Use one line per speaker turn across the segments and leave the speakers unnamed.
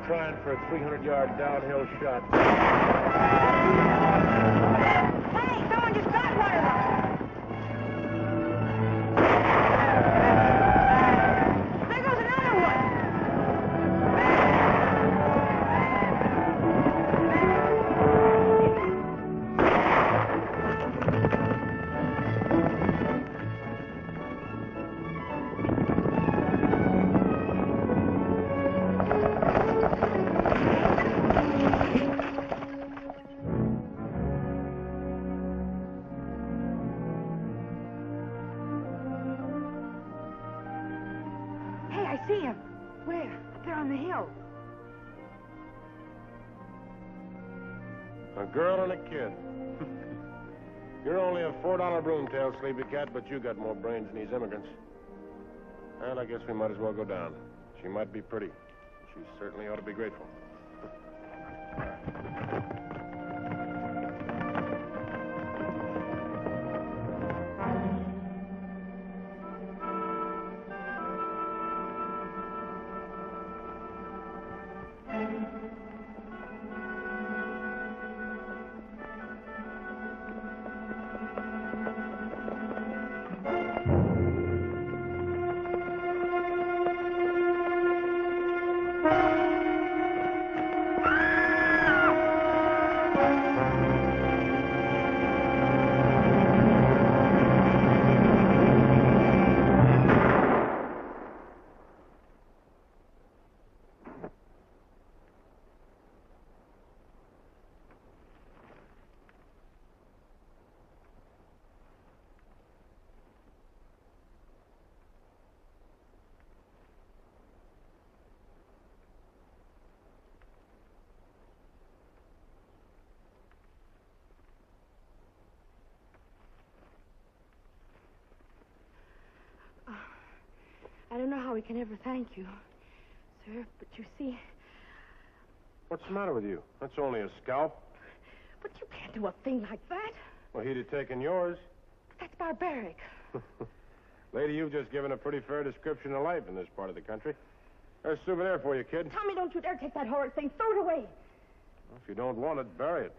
trying for a 300-yard downhill shot.
Hey, someone just got one of them. There goes another one. Hey, I see him. Where? Up there on the hill.
A girl and a kid. You're only a $4 broomtail, sleepy cat, but you got more brains than these immigrants. And I guess we might as well go down. She might be pretty. She certainly ought to be grateful.
I don't know how we can ever thank you, sir, but you see...
What's the matter with you? That's only a scalp.
But you can't do a thing like that.
Well, he'd have taken yours.
That's barbaric.
Lady, you've just given a pretty fair description of life in this part of the country. There's a souvenir for you, kid.
Tommy, don't you dare take that horrid thing. Throw it away.
Well, if you don't want it, bury it.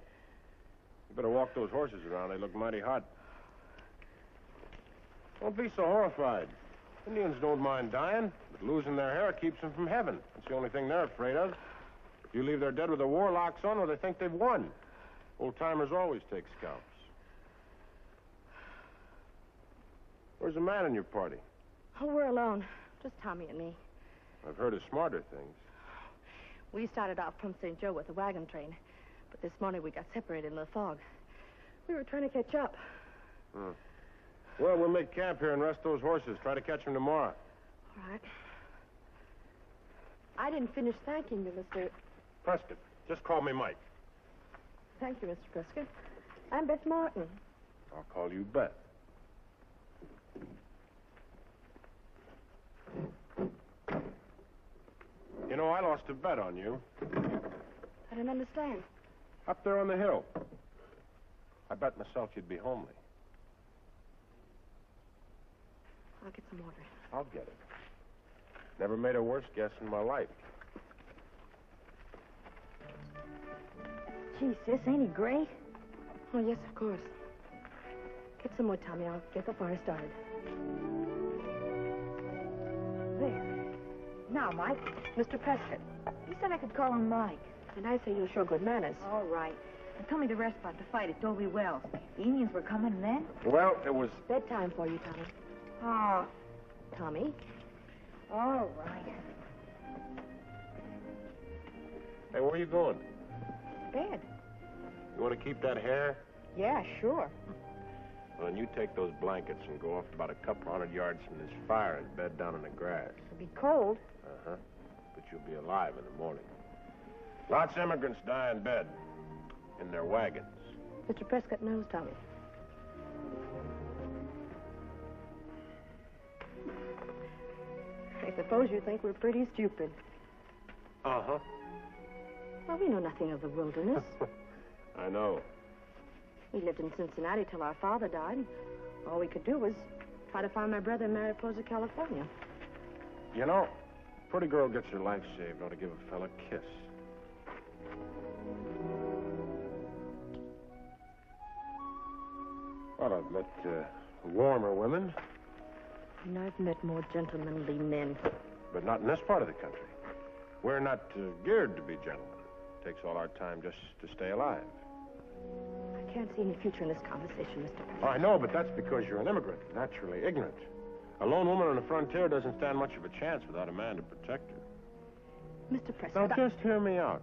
You better walk those horses around. They look mighty hot. Don't be so horrified. Indians don't mind dying, but losing their hair keeps them from heaven. That's the only thing they're afraid of. If you leave their dead with the warlocks on, well, they think they've won. Old-timers always take scalps. Where's the man in your party?
Oh, we're alone. Just Tommy and me.
I've heard of smarter things.
We started off from St. Joe with the wagon train, but this morning we got separated in the fog. We were trying to catch up.
Well, we'll make camp here and rest those horses. Try to catch them tomorrow.
All right. I didn't finish thanking you, Mr.
Prescott, just call me Mike.
Thank you, Mr. Prescott. I'm Beth Martin.
I'll call you Beth. You know, I lost a bet on you.
I don't understand.
Up there on the hill. I bet myself you'd be homely.
I'll get some water.
I'll get it. Never made a worse guess in my life.
Gee, sis, ain't he great? Oh, yes, of course. Get some more, Tommy. I'll get the fire started. There. Now, Mike. Mr. Prescott. You said I could call him Mike. And I say you'll show good manners.
All right. And tell me the rest about the fight at Dolby Wells. The Indians were coming then?
Well, it was...
Bedtime for you, Tommy.
Oh,
Tommy?
all right.
Hey, where are you going?
Bed.
You want to keep that hair?
Yeah, sure.
Well, then you take those blankets and go off about a couple 100 yards from this fire and bed down in the grass.
It'll be cold.
Uh-huh. But you'll be alive in the morning. Lots of immigrants die in bed. In their wagons.
Mr. Prescott knows, Tommy. I suppose you think we're pretty stupid.
Uh-huh.
Well, we know nothing of the wilderness.
I know.
We lived in Cincinnati till our father died. All we could do was try to find my brother in Mariposa, California.
You know, Pretty girl gets her life saved, ought to give a fella a kiss. Well, I've met warmer women.
And I've met more gentlemanly men.
But not in this part of the country. We're not geared to be gentlemen. It takes all our time just to stay alive.
I can't see any future in this conversation, Mr. Prescott.
Oh, I know, but that's because you're an immigrant, naturally ignorant. A lone woman on the frontier doesn't stand much of a chance without a man to protect her.
Mr. Prescott,
Now, just hear me out.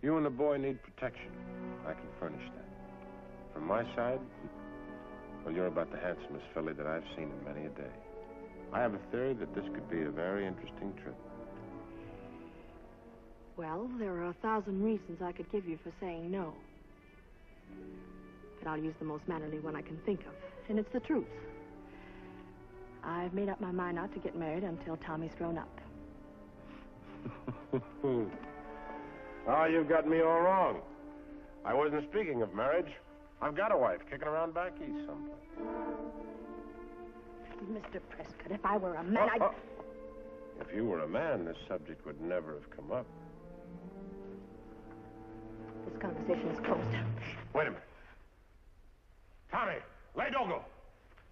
You and the boy need protection. I can furnish that. From my side, well, you're about the handsomest filly that I've seen in many a day. I have a theory that this could be a very interesting trip.
Well, there are 1,000 reasons I could give you for saying no. But I'll use the most mannerly one I can think of, and it's the truth. I've made up my mind not to get married until Tommy's grown up.
Oh, you've got me all wrong. I wasn't speaking of marriage. I've got a wife kicking around back east someplace.
Mr. Prescott, if I were a man, I'd...
If you were a man, this subject would never have come up.
This conversation is closed.
Wait a minute. Tommy, lay Dogo.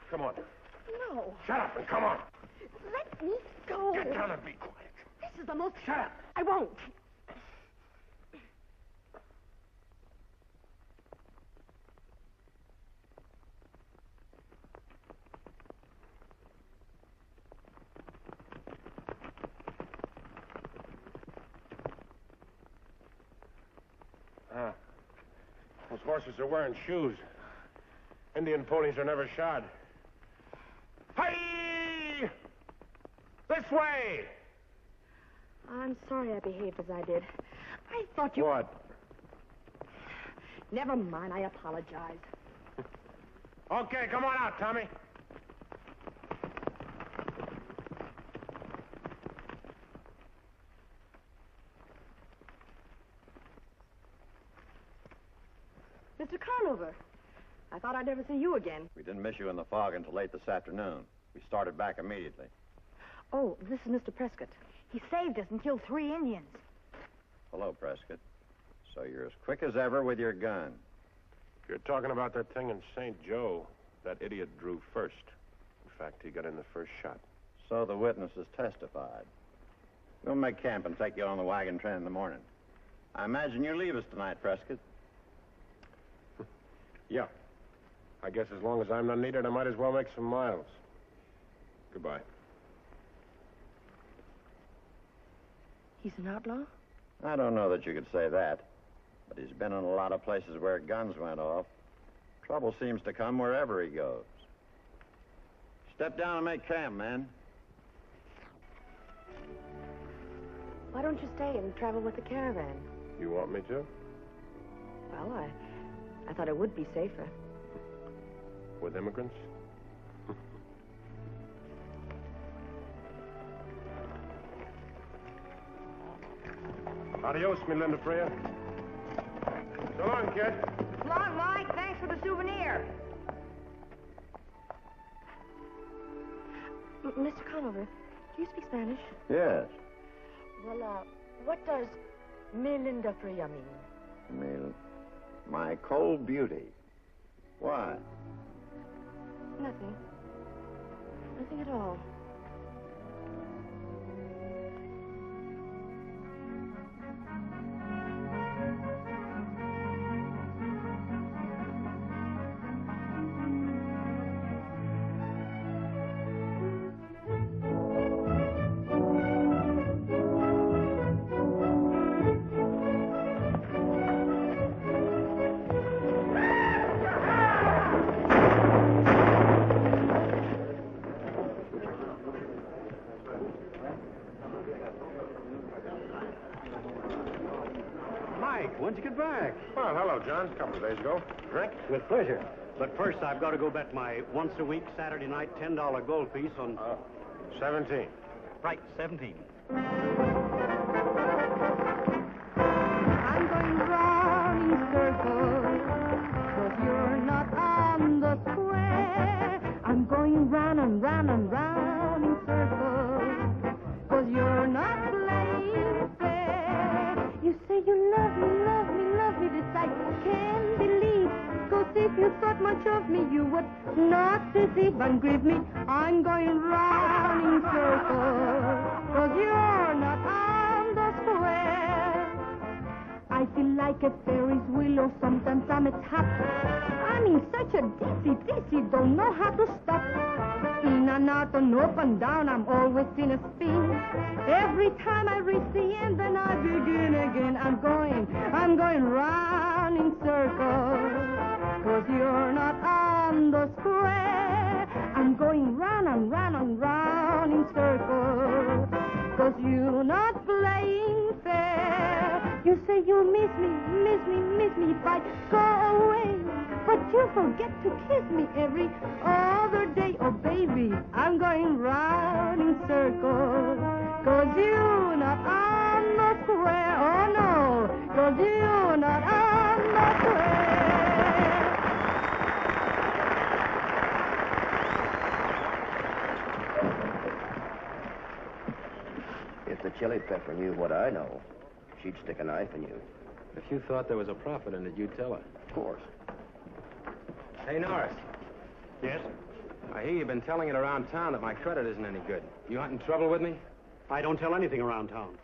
Come on.
No.
Shut up and come on.
Let me go.
Get down and be quiet.
This is the most...
Shut up.
I won't.
Those horses are wearing shoes. Indian ponies are never shod. Hey! This way!
I'm sorry I behaved as I did. I thought you...
What?
Never mind, I apologize.
Okay, come on out, Tommy.
Mr. Conover, I thought I'd never see you again.
We didn't miss you in the fog until late this afternoon. We started back immediately.
Oh, this is Mr. Prescott.
He saved us and killed 3 Indians.
Hello, Prescott. So you're as quick as ever with your gun.
You're talking about that thing in St. Joe. That idiot drew first. In fact, he got in the first shot.
So the witnesses testified. We'll make camp and take you on the wagon train in the morning. I imagine you leave us tonight, Prescott.
Yeah. I guess as long as I'm not needed, I might as well make some miles. Goodbye.
He's an outlaw?
I don't know that you could say that, but he's been in a lot of places where guns went off. Trouble seems to come wherever he goes. Step down and make camp, man.
Why don't you stay and travel with the caravan?
You want me to?
Well, I thought it would be safer.
With immigrants? Adios, mi linda Freya. So long, kid.
So long, Mike. Thanks for the souvenir.
Mr. Conover, do you speak Spanish?
Yes.
Well, what does mi linda Freya mean?
My cold beauty. Why?
Nothing. Nothing at all.
When'd you get back?
Well, hello, John. A couple of days ago. Drink?
With pleasure. But first, I've got to go bet my once-a-week Saturday night $10 gold piece on...
17.
Right, 17.
I'm going round in circles, 'cause you're not on the square. I'm going round and round and round in circles, 'cause you're not you thought much of me, you would not deceive and grieve me. I'm going round in circles, 'cause you're not on the square. I feel like a Ferris wheel, or sometimes I'm a top. I'm in such a dizzy, don't know how to stop. In and out and up and down, I'm always in a spin. Every time I reach the end, then I begin again. I'm going round in circles, 'cause you're not on the square. I'm going round and round and round in circles, 'cause you're not playing fair. You say you miss me if I go away, but you forget to kiss me every other day. Oh, baby, I'm going round in circles, 'cause you're not on the square. Oh, no, 'cause you're not on the square.
If the chili pepper knew what I know, she'd stick a knife in you.
If you thought there was a profit in it, you'd tell her.
Of course.
Hey, Norris.
Yes?
I hear you've been telling it around town that my credit isn't any good. You hunting trouble with me?
I don't tell anything around town.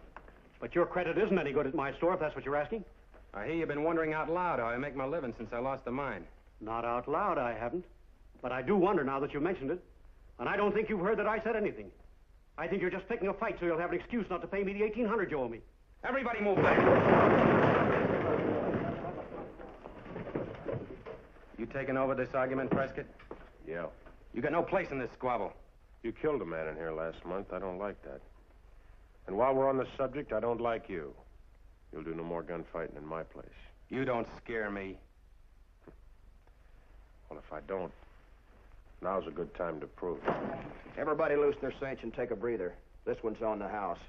But your credit isn't any good at my store, if that's what you're asking.
I hear you've been wondering out loud how I make my living since I lost the mine.
Not out loud, I haven't. But I do wonder now that you mentioned it. And I don't think you've heard that I said anything. I think you're just picking a fight so you'll have an excuse not to pay me the $1,800 you owe me.
Everybody move back. You taking over this argument, Prescott?
Yeah.
You got no place in this squabble.
You killed a man in here last month. I don't like that. And while we're on the subject, I don't like you. You'll do no more gunfighting in my place.
You don't scare me.
Well, if I don't, now's a good time to prove it.
Everybody loosen their cinch and take a breather. This one's on the house.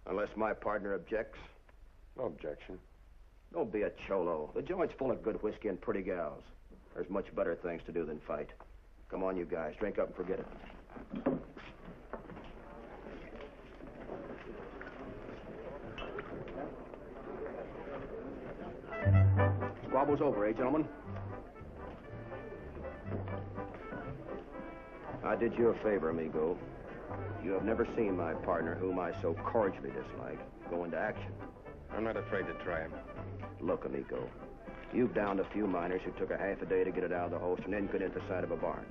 Unless my partner objects.
No objection.
Don't be a cholo. The joint's full of good whiskey and pretty gals. There's much better things to do than fight. Come on, you guys. Drink up and forget it. Squabble's over, eh, gentlemen? I did you a favor, amigo. You have never seen my partner, whom I so cordially dislike, go into action.
I'm not afraid to try him.
Look, amigo, you've downed a few miners who took a half a day to get it out of the holster and then get into the side of a barn.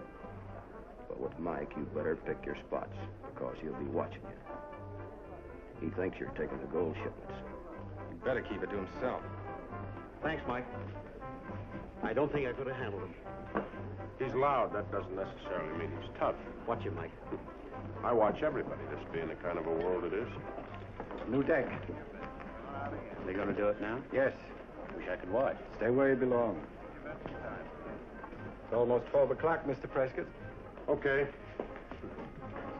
But with Mike, you better pick your spots, because he'll be watching you. He thinks you're taking the gold shipments.
You better keep it to himself.
Thanks, Mike. I don't think I could have handled him.
He's loud. That doesn't necessarily mean he's tough.
Watch him, Mike.
I watch everybody, this being the kind of a world it is.
New deck.
They gonna do it now?
Yes.
Wish I could watch.
Stay where you belong. It's almost 12 o'clock, Mr. Prescott.
Okay.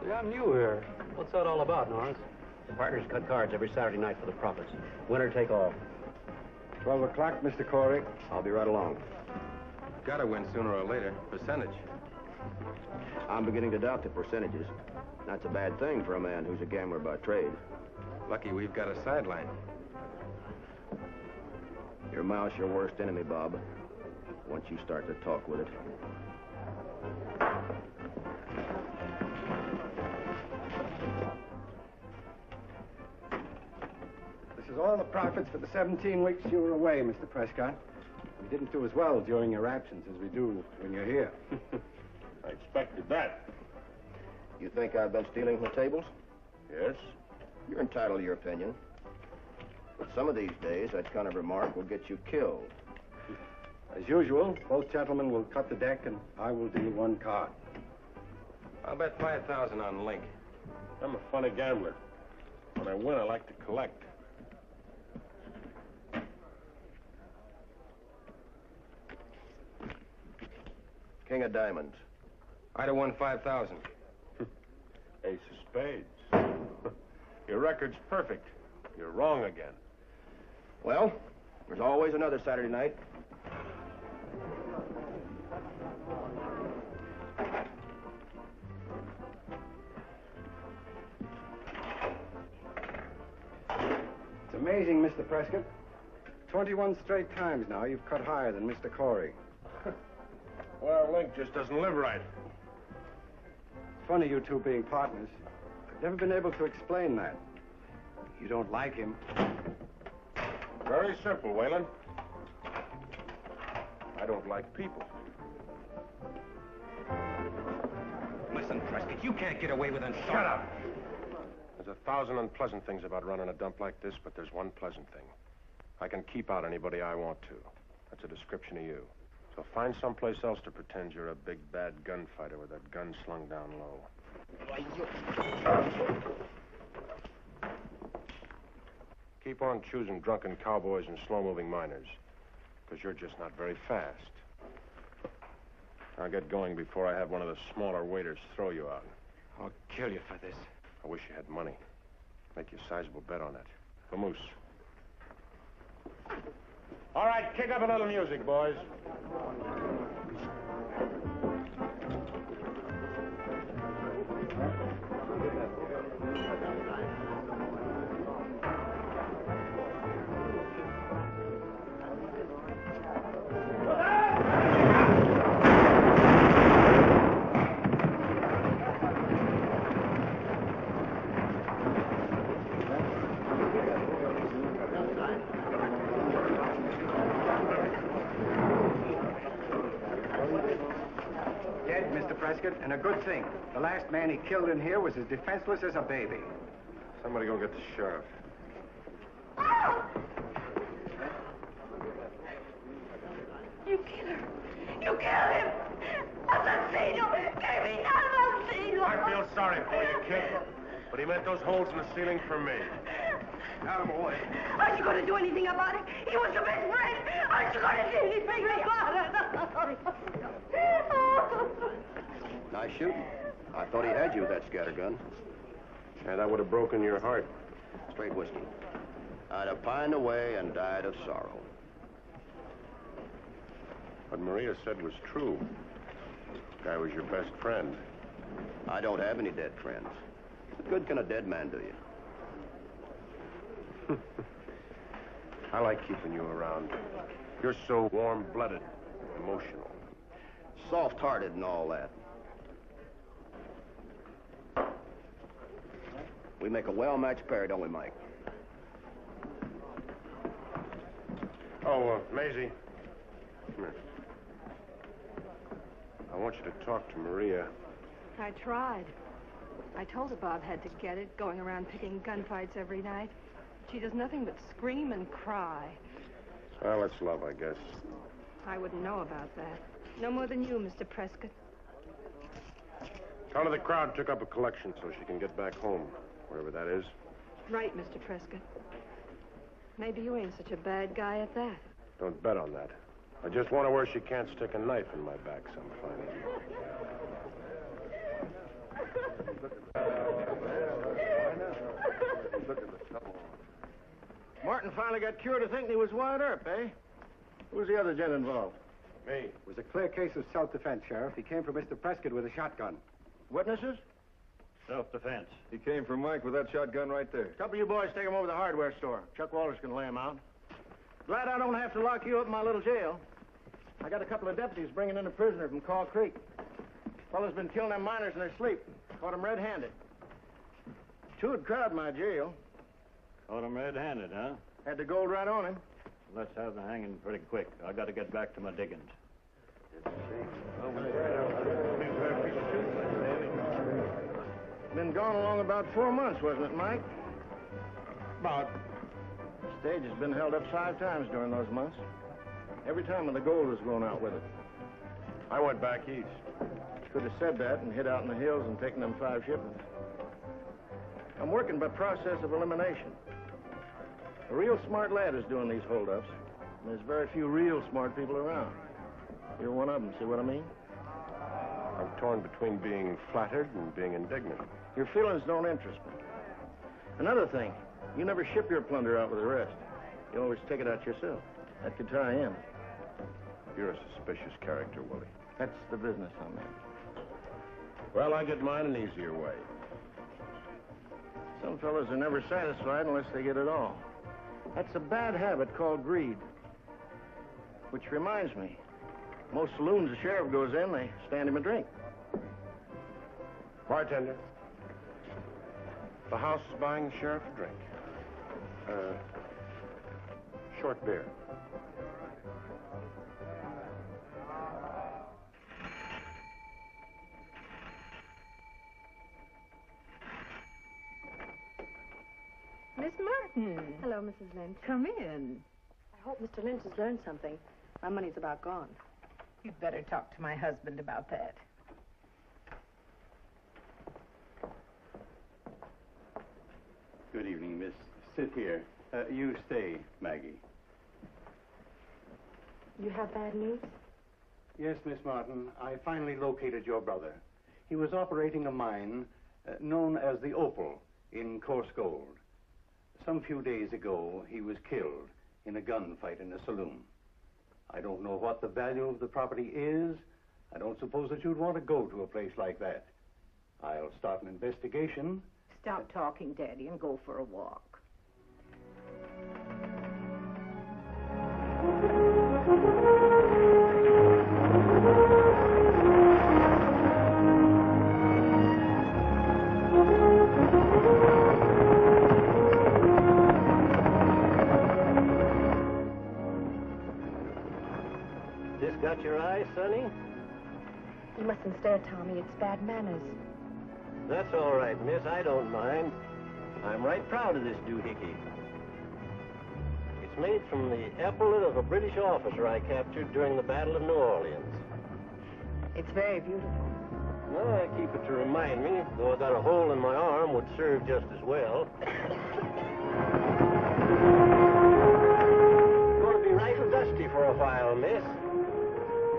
See, I'm new here. What's that all about, Norris? The partners cut cards every Saturday night for the profits. Winner take all.
12 o'clock, Mr. Corey.
I'll be right along.
Gotta win sooner or later. Percentage.
I'm beginning to doubt the percentages. That's a bad thing for a man who's a gambler by trade.
Lucky we've got a sideline.
Your mouth's your worst enemy, Bob. Once you start to talk with it.
This is all the profits for the 17 weeks you were away, Mr. Prescott. We didn't do as well during your absence as we do when you're here.
I expected that.
You think I've been stealing the tables?
Yes?
You're entitled to your opinion. But some of these days, that kind of remark will get you killed.
As usual, both gentlemen will cut the deck and I will deal one card.
I'll bet 5,000 on Link.
I'm a funny gambler. When I win, I like to collect.
King of diamonds.
I'd have won 5,000.
Ace of spades. Your record's perfect. You're wrong again.
Well, there's always another Saturday night.
It's amazing, Mr. Prescott. 21 straight times now you've cut higher than Mr. Corey.
Well, Link just doesn't live right.
It's funny you two being partners. I've never been able to explain that. You don't like him.
Very simple, Whalen. I don't like people.
Listen, Prescott, you can't get away with it.
Shut up! There's 1,000 unpleasant things about running a dump like this, but there's one pleasant thing. I can keep out anybody I want to. That's a description of you. So find someplace else to pretend you're a big, bad gunfighter with that gun slung down low. Keep on choosing drunken cowboys and slow-moving miners, because you're just not very fast. I'll get going before I have one of the smaller waiters throw you out.
I'll kill you for this.
I wish you had money. Make you a sizable bet on it. Vamoose. All right, kick up a little music, boys.
Dead, Mr. Prescott, and a good thing. The last man he killed in here was as defenseless as a baby.
Somebody go get the sheriff.
You killed him. You killed him. Assassino. Criminal assassino.
I feel sorry for you, kid. But he meant those holes in the ceiling for me. Out of the way.
Aren't you going to do anything about it? He was your best friend. Aren't you going to do anything about it?
Nice shooting. I thought he had you with that scattergun.
Yeah, that would have broken your heart.
Straight whiskey. I'd have pined away and died of sorrow.
What Maria said was true. Guy was your best friend.
I don't have any dead friends. What good can a dead man do you?
I like keeping you around. You're so warm-blooded, emotional.
Soft-hearted and all that. We make a well-matched pair, don't we, Mike?
Oh, Maisie. Come here. I want you to talk to Maria.
I tried. I told her Bob had to get it, going around picking gunfights every night. She does nothing but scream and cry.
Well, it's love, I guess.
I wouldn't know about that. No more than you, Mr. Prescott.
Tell her the crowd took up a collection so she can get back home, wherever that is.
Right, Mr. Prescott. Maybe you ain't such a bad guy at that.
Don't bet on that. I just want her where she can't stick a knife in my back some fine evening.
Martin finally got cured of thinking he was wired up, eh? Who's the other gent involved?
Me.
It was a clear case of self-defense, Sheriff. He came for Mr. Prescott with a shotgun.
Witnesses?
Self-defense. He came for Mike with that shotgun right there.
Couple of you boys take him over to the hardware store. Chuck Walters can lay him out. Glad I don't have to lock you up in my little jail. I got a couple of deputies bringing in a prisoner from Caw Creek. Fella's been killing them miners in their sleep. Caught him red-handed. Two would crowd my jail.
Caught him red-handed, huh?
Had the gold right on him.
Let's have the hanging pretty quick. I got to get back to my diggings.
Been gone along about 4 months, wasn't it, Mike?
About.
The stage has been held up 5 times during those months. Every time when the gold was blown out with it.
I went back east.
Could have said that and hid out in the hills and taken them 5 shipments. I'm working by process of elimination. A real smart lad is doing these holdups. And there's very few real smart people around. You're one of them, see what I mean?
I'm torn between being flattered and being indignant.
Your feelings don't interest me. Another thing, you never ship your plunder out with the rest. You always take it out yourself. That could tie in.
You're a suspicious character, Willie.
That's the business I'm in.
Well, I get mine an easier way.
Some fellas are never satisfied unless they get it all. That's a bad habit called greed. Which reminds me, Most saloons the sheriff goes in, they stand him a drink.
Bartender, the house is buying the sheriff a drink. Short beer.
Miss Martin.
Hello, Mrs. Lynch.
Come in. I hope Mr. Lynch has learned something. My money's about gone.
You'd better talk to my husband about that.
Good evening, miss. Sit here. You stay, Maggie.
You have bad news?
Yes, Miss Martin. I finally located your brother. He was operating a mine known as the Opal in coarse gold. Some few days ago, he was killed in a gunfight in a saloon. I don't know what the value of the property is. I don't suppose that you'd want to go to a place like that. I'll start an investigation.
Stop talking, Daddy, and go for a walk.
This got your eye, Sonny?
You mustn't stare, Tommy. It's bad manners.
That's all right, miss. I don't mind. I'm right proud of this doohickey. It's made from the epaulet of a British officer I captured during the Battle of New Orleans.
It's very beautiful.
Well, I keep it to remind me, though I got a hole in my arm would serve just as well. Gonna be right dusty for a while, miss.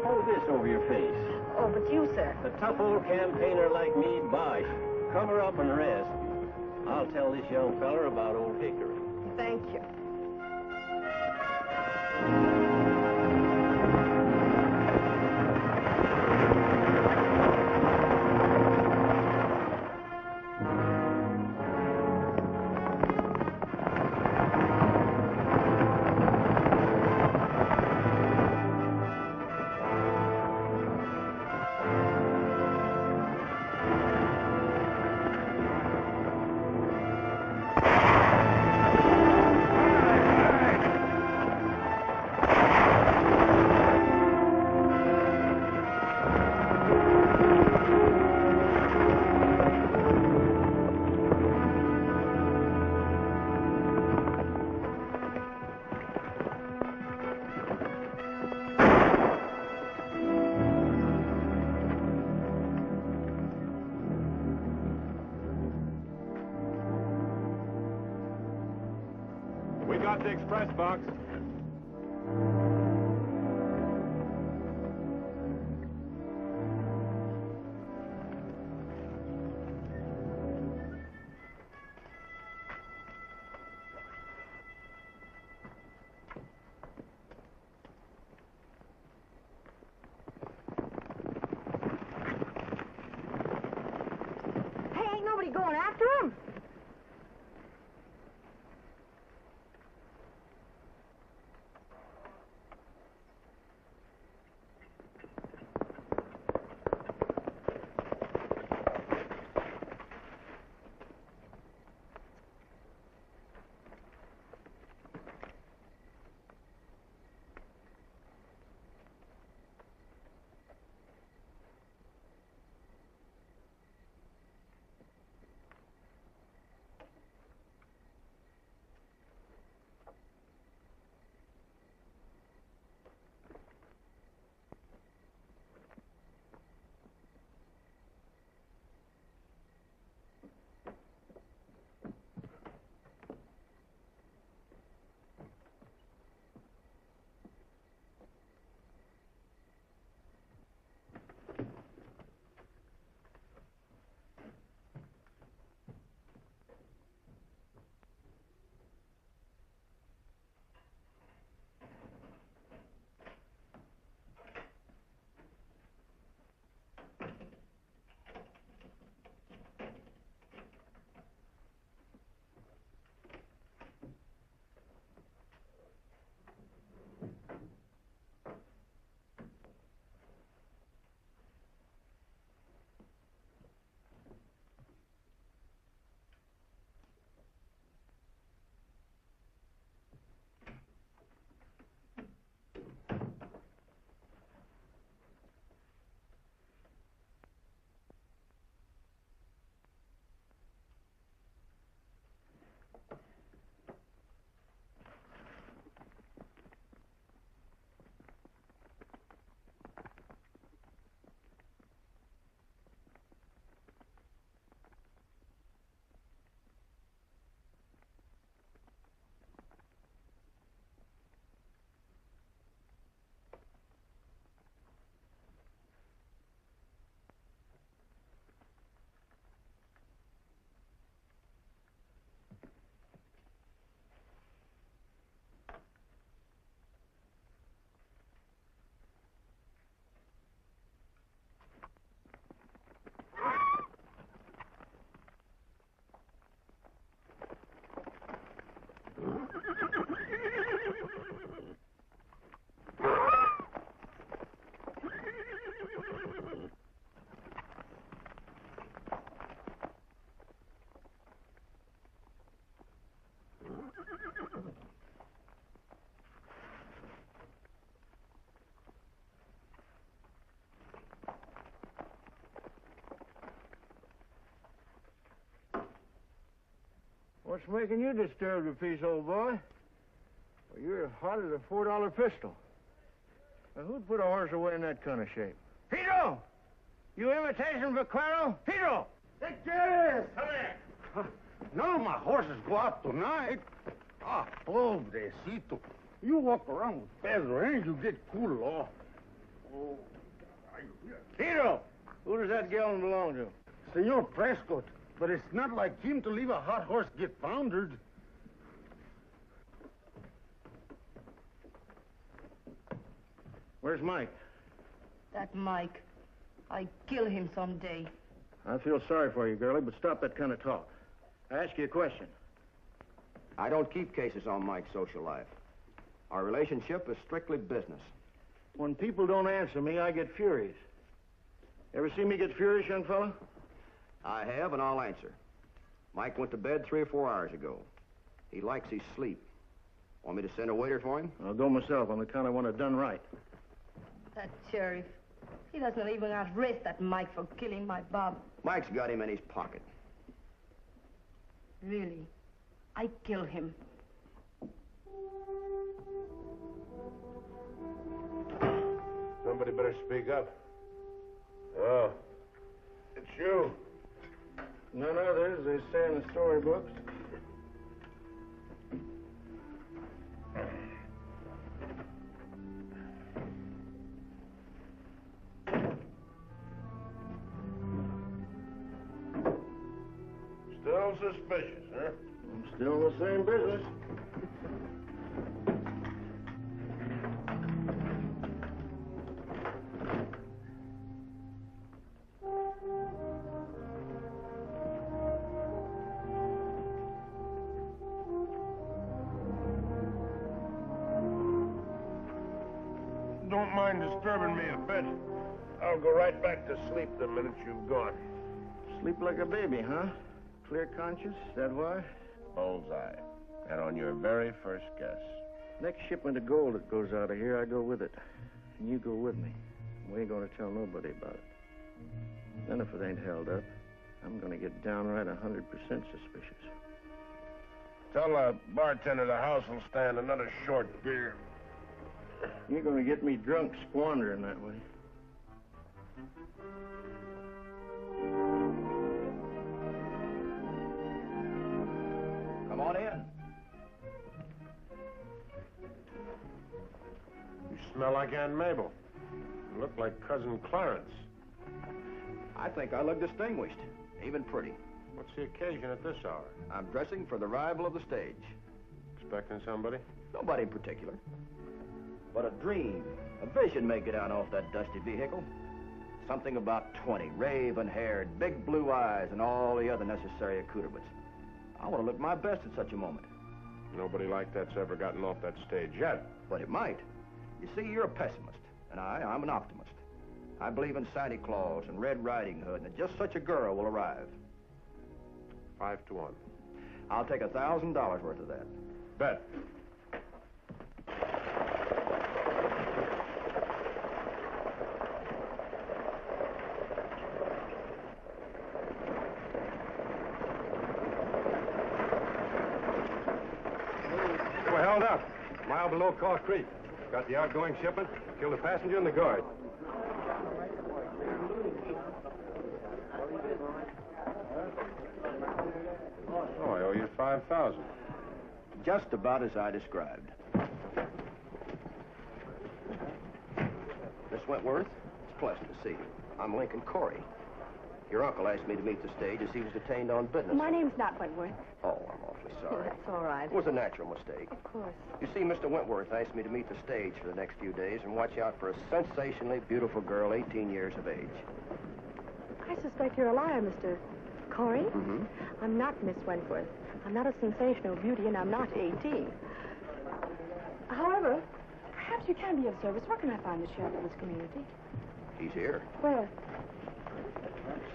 Hold this over your face.
Oh, but you, sir.
A tough old campaigner like me, bosh. Cover up and rest. I'll tell this young feller about old Hickory.
Thank you.
We got the express box.
Hey, ain't nobody going after him?
What's making you disturb the peace, old boy? Well, you're hot as a $4 pistol. Now, who'd put a horse away in that kind of shape? Pedro! You imitation vaquero? Pedro!
Come here. None of my horses go out tonight. Ah, pobrecito. You walk around with Pedro, and you get cool off. Oh,
Pedro! Who does that gallon belong to?
Senor Prescott, but it's not like him to leave a hot horse get foundered.
Where's Mike?
That Mike. I kill him someday.
I feel sorry for you, girlie, but stop that kind of talk. I ask you a question.
I don't keep cases on Mike's social life. Our relationship is strictly business.
When people don't answer me, I get furious. Ever see me get furious, young fella?
I have, and I'll answer. Mike went to bed 3 or 4 hours ago. He likes his sleep. Want me to send a waiter for him?
I'll go myself on the count I want it done right.
That sheriff. He doesn't even arrest that Mike for killing my Bob.
Mike's got him in his pocket.
Really. I kill him.
Somebody better speak up. Oh, it's you.
None others, they say in the storybooks.
Still suspicious, huh?
I'm still in the same business.
Don't mind disturbing me a bit. I'll go right back to sleep the minute you've gone.
Sleep like a baby, huh? Clear conscience, is that why?
Bullseye. And on your very first guess.
Next shipment of gold that goes out of here, I go with it. And you go with me. We ain't gonna tell nobody about it. Then if it ain't held up, I'm gonna get downright 100% suspicious.
Tell the bartender the house will stand another short beer.
You're gonna get me drunk squandering that way.
Come on in.
You smell like Aunt Mabel. You look like Cousin Clarence.
I think I look distinguished, even pretty.
What's the occasion at this hour?
I'm dressing for the arrival of the stage.
Expecting somebody?
Nobody in particular. But a dream, a vision may get out off that dusty vehicle. Something about 20, raven-haired, big blue eyes, and all the other necessary accoutrements. I want to look my best at such a moment.
Nobody like that's ever gotten off that stage yet.
But it might. You see, you're a pessimist, and I'm an optimist. I believe in Santa Claus and Red Riding Hood, and that just such a girl will arrive.
5 to 1.
I'll take $1,000 worth of that.
Bet.
We're held up. A mile below Caw Creek. Got the outgoing shipment, killed a passenger and the guard.
Oh, I owe you 5,000.
Just about as I described. Miss Wentworth, it's pleasant to see you. I'm Lincoln Corey. Your uncle asked me to meet the stage as he was detained on business.
My name's not Wentworth.
Oh, I'm awfully sorry.
That's all right.
It was a natural mistake.
Of course.
You see, Mr. Wentworth asked me to meet the stage for the next few days and watch out for a sensationally beautiful girl, 18 years of age.
I suspect you're a liar, Mr. Corey.
Mm-hmm.
I'm not Miss Wentworth. I'm not a sensational beauty, and I'm not 18. However, perhaps you can be of service. Where can I find the sheriff of this community?
He's here.
Where?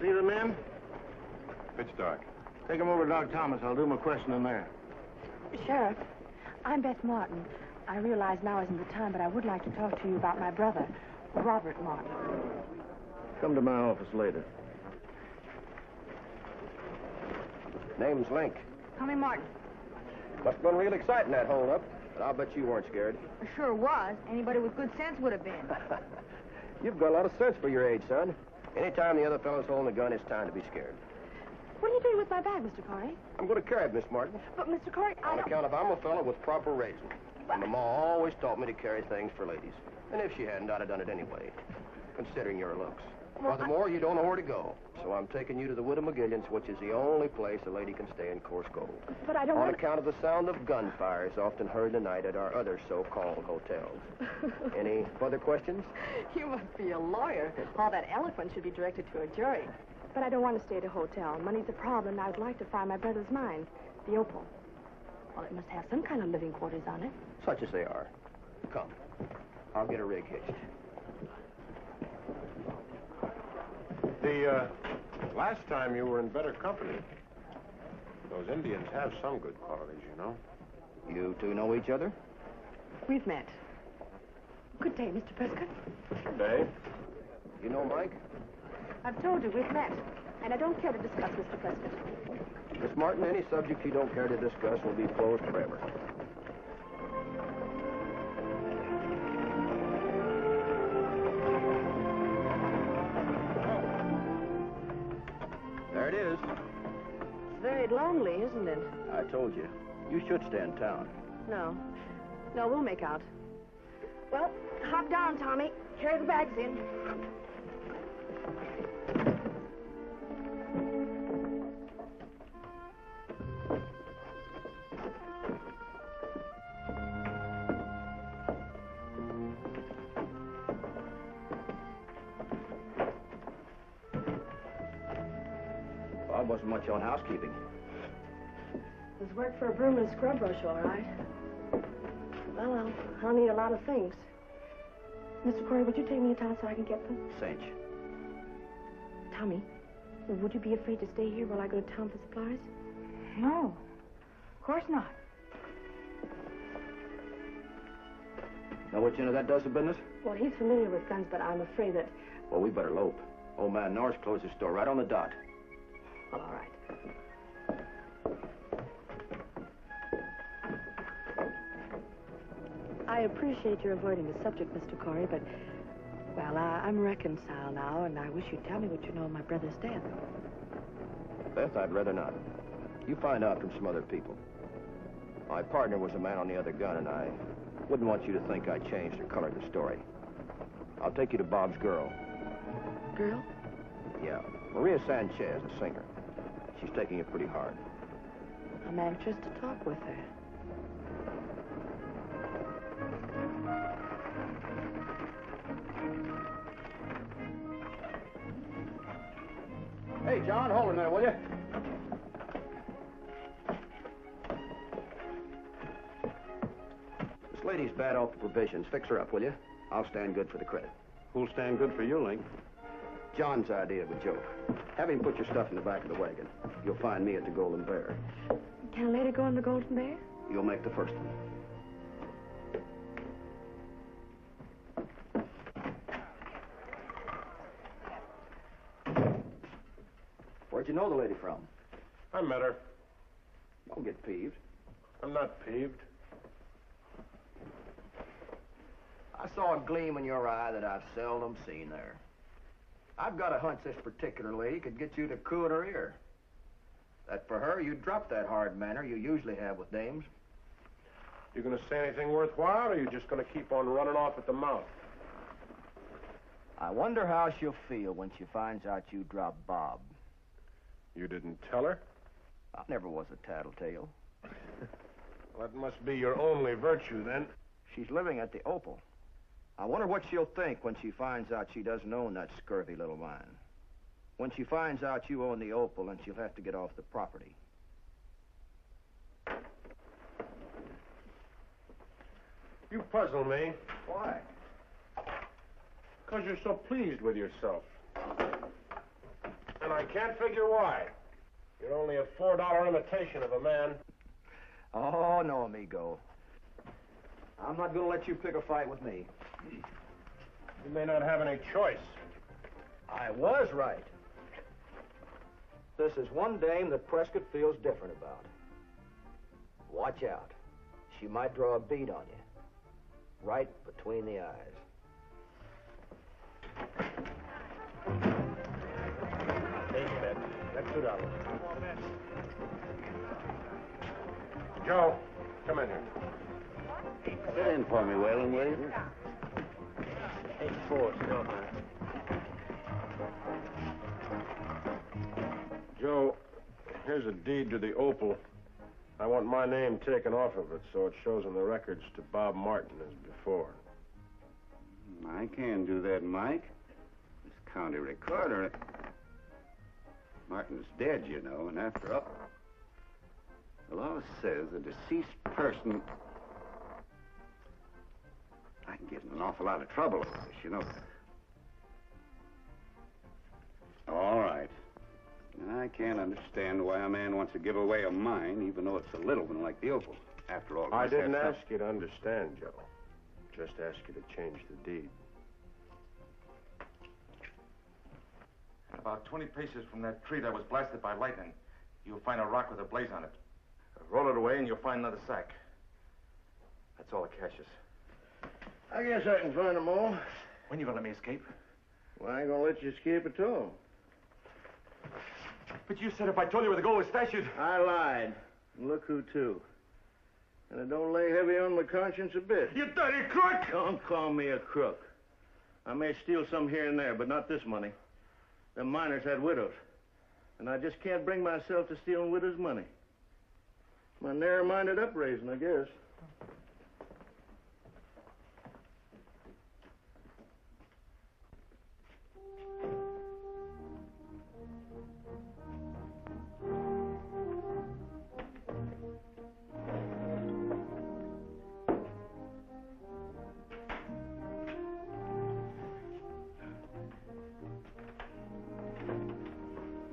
See the men?
Pitch dark.
Take them over to Doc Thomas. I'll do my questioning there.
Sheriff, I'm Beth Martin. I realize now isn't the time, but I would like to talk to you about my brother, Robert Martin.
Come to my office later.
Name's Link.
Tommy Martin.
Must have been real exciting, that hold-up. But I'll bet you weren't scared.
It sure was. Anybody with good sense would have been.
You've got a lot of sense for your age, son. Anytime the other fellow's holding a gun, it's time to be scared.
What are you doing with my bag, Mr. Corey?
I'm going to carry it, Miss Martin.
But, Mr. Corey,
On account of I'm a fellow with proper raising. My ma always taught me to carry things for ladies. And if she hadn't, I'd have done it anyway, considering your looks. Furthermore, you don't know where to go. So I'm taking you to the Widow McGillian's, which is the only place a lady can stay in Coarse Gold.
But I don't
On
want...
account of the sound of gunfire is often heard tonight at our other so-called hotels. Any further questions?
You must be a lawyer. All that eloquence should be directed to a jury.
But I don't want to stay at a hotel. Money's a problem. I'd like to find my brother's mine, the Opal. Well, it must have some kind of living quarters on it.
Such as they are. Come. I'll get a rig hitched.
The last time you were in better company. Those Indians have some good qualities, you know.
You two know each other?
We've met. Good day, Mr. Prescott.
Good day.
You know Mike?
I've told you we've met, and I don't care to discuss Mr. Prescott.
Miss Martin, any subject you don't care to discuss will be closed forever. There it is.
It's very lonely, isn't it?
I told you. You should stay in town.
No. No, we'll make out. Well, hop down, Tommy. Carry the bags in.
Bob wasn't much on housekeeping.
There's work for a broom and scrub brush, all right. Well, I'll need a lot of things. Mr. Corey, would you take me to town so I can get them?
Cinch.
Tommy, would you be afraid to stay here while I go to town for supplies?
No, of course not.
Know which end of that does the business?
Well, he's familiar with guns, but I'm afraid that...
Well, we better lope. Old man Norris closed his store right on the dot.
Well, all right. I appreciate your avoiding the subject, Mr. Corey, but, well, I'm reconciled now, and I wish you'd tell me what you know of my brother's death.
Beth, I'd rather not. You find out from some other people. My partner was a man on the other gun, and I wouldn't want you to think I changed or colored the story. I'll take you to Bob's girl.
Girl?
Yeah, Maria Sanchez, a singer. She's taking it pretty hard.
I'm anxious to talk with her.
Hey, John, hold a minute, will you?
This lady's bad off the provisions. Fix her up, will you? I'll stand good for the credit.
Who'll stand good for you, Link?
John's idea of a joke. Have him put your stuff in the back of the wagon. You'll find me at the Golden Bear.
Can a lady go in the Golden Bear?
You'll make the first one. Where'd you know the lady from?
I met her.
Don't get peeved.
I'm not peeved.
I saw a gleam in your eye that I've seldom seen there. I've got a hunch this particular lady could get you to coo in her ear. That for her, you'd drop that hard manner you usually have with dames.
You gonna say anything worthwhile, or you just gonna keep on running off at the mouth?
I wonder how she'll feel when she finds out you dropped Bob.
You didn't tell her?
I never was a tattletale.
Well, that must be your only virtue, then.
She's living at the Opal. I wonder what she'll think when she finds out she doesn't own that scurvy little mine. When she finds out you own the Opal, and she'll have to get off the property.
You puzzle me.
Why?
Because you're so pleased with yourself. And I can't figure why. You're only a $4 imitation of a man.
Oh, no, amigo. I'm not going to let you pick a fight with me.
You may not have any choice.
I was right. This is one dame that Prescott feels different about. Watch out. She might draw a bead on you. Right between the eyes.
Take that. That's $2. Joe, come in here.
Sit in for me, Whalen, will you?
8-4, still high. Joe, here's a deed to the Opal. I want my name taken off of it so it shows in the records to Bob Martin as before.
I can do that, Mike. This county recorder. Martin's dead, you know, and after all, the law says a deceased person. I can get in an awful lot of trouble over this, you know. All right. I can't understand why a man wants to give away a mine, even though it's a little one like the Opal. After all,
I didn't ask you to understand, Joe. Just ask you to change the deed.
About 20 paces from that tree that was blasted by lightning, you'll find a rock with a blaze on it. Roll it away and you'll find another sack. That's all the cash is.
I guess I can find them all.
When you gonna let me escape?
Well, I ain't gonna let you escape at all.
But you said if I told you where the gold was stashed, you'd...
I lied. And look who to. And it don't lay heavy on my conscience a bit.
You dirty crook!
Don't call me a crook. I may steal some here and there, but not this money. Them miners had widows. And I just can't bring myself to stealing widows' money. My narrow-minded upraising, I guess.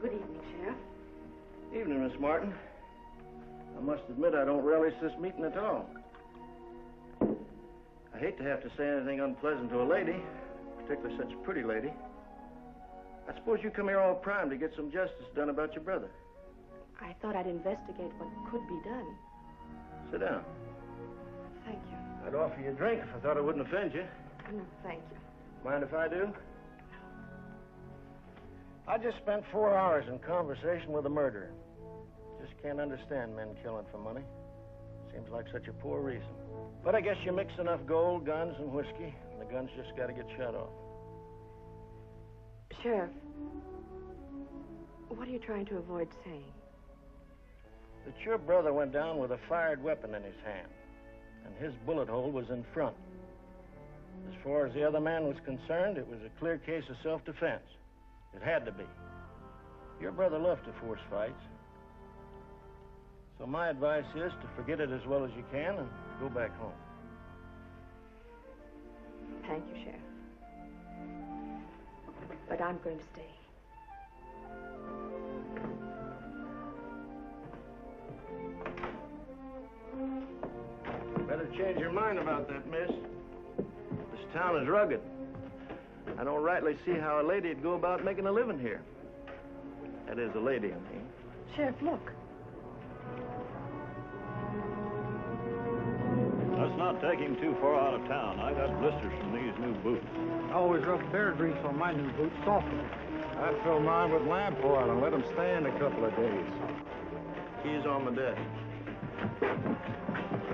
Good evening, Sheriff.
Evening, Miss Martin. I must admit I don't relish this meeting at all. I hate to have to say anything unpleasant to a lady, particularly such a pretty lady. I suppose you come here all primed to get some justice done about your brother.
I thought I'd investigate what could be done.
Sit down.
Thank you.
I'd offer you a drink if I thought it wouldn't offend you.
No, thank you.
Mind if I do? I just spent 4 hours in conversation with a murderer. Just can't understand men killing for money. Seems like such a poor reason. But I guess you mix enough gold, guns, and whiskey, and the guns just got to get shut off.
Sheriff, what are you trying to avoid saying?
That your brother went down with a fired weapon in his hand, and his bullet hole was in front. As far as the other man was concerned, it was a clear case of self-defense. It had to be. Your brother loved to force fights. So my advice is to forget it as well as you can and go back home.
Thank you, Sheriff. But I'm going to stay.
Better change your mind about that, miss. This town is rugged. I don't rightly see how a lady'd go about making a living here. That is, a lady, I mean.
Sheriff, look.
Let's not take him too far out of town. I got blisters from these new boots.
I always rub bear grease on my new boots, soften them. I fill mine with lamp oil and let them stand a couple of days.
Keys on the desk.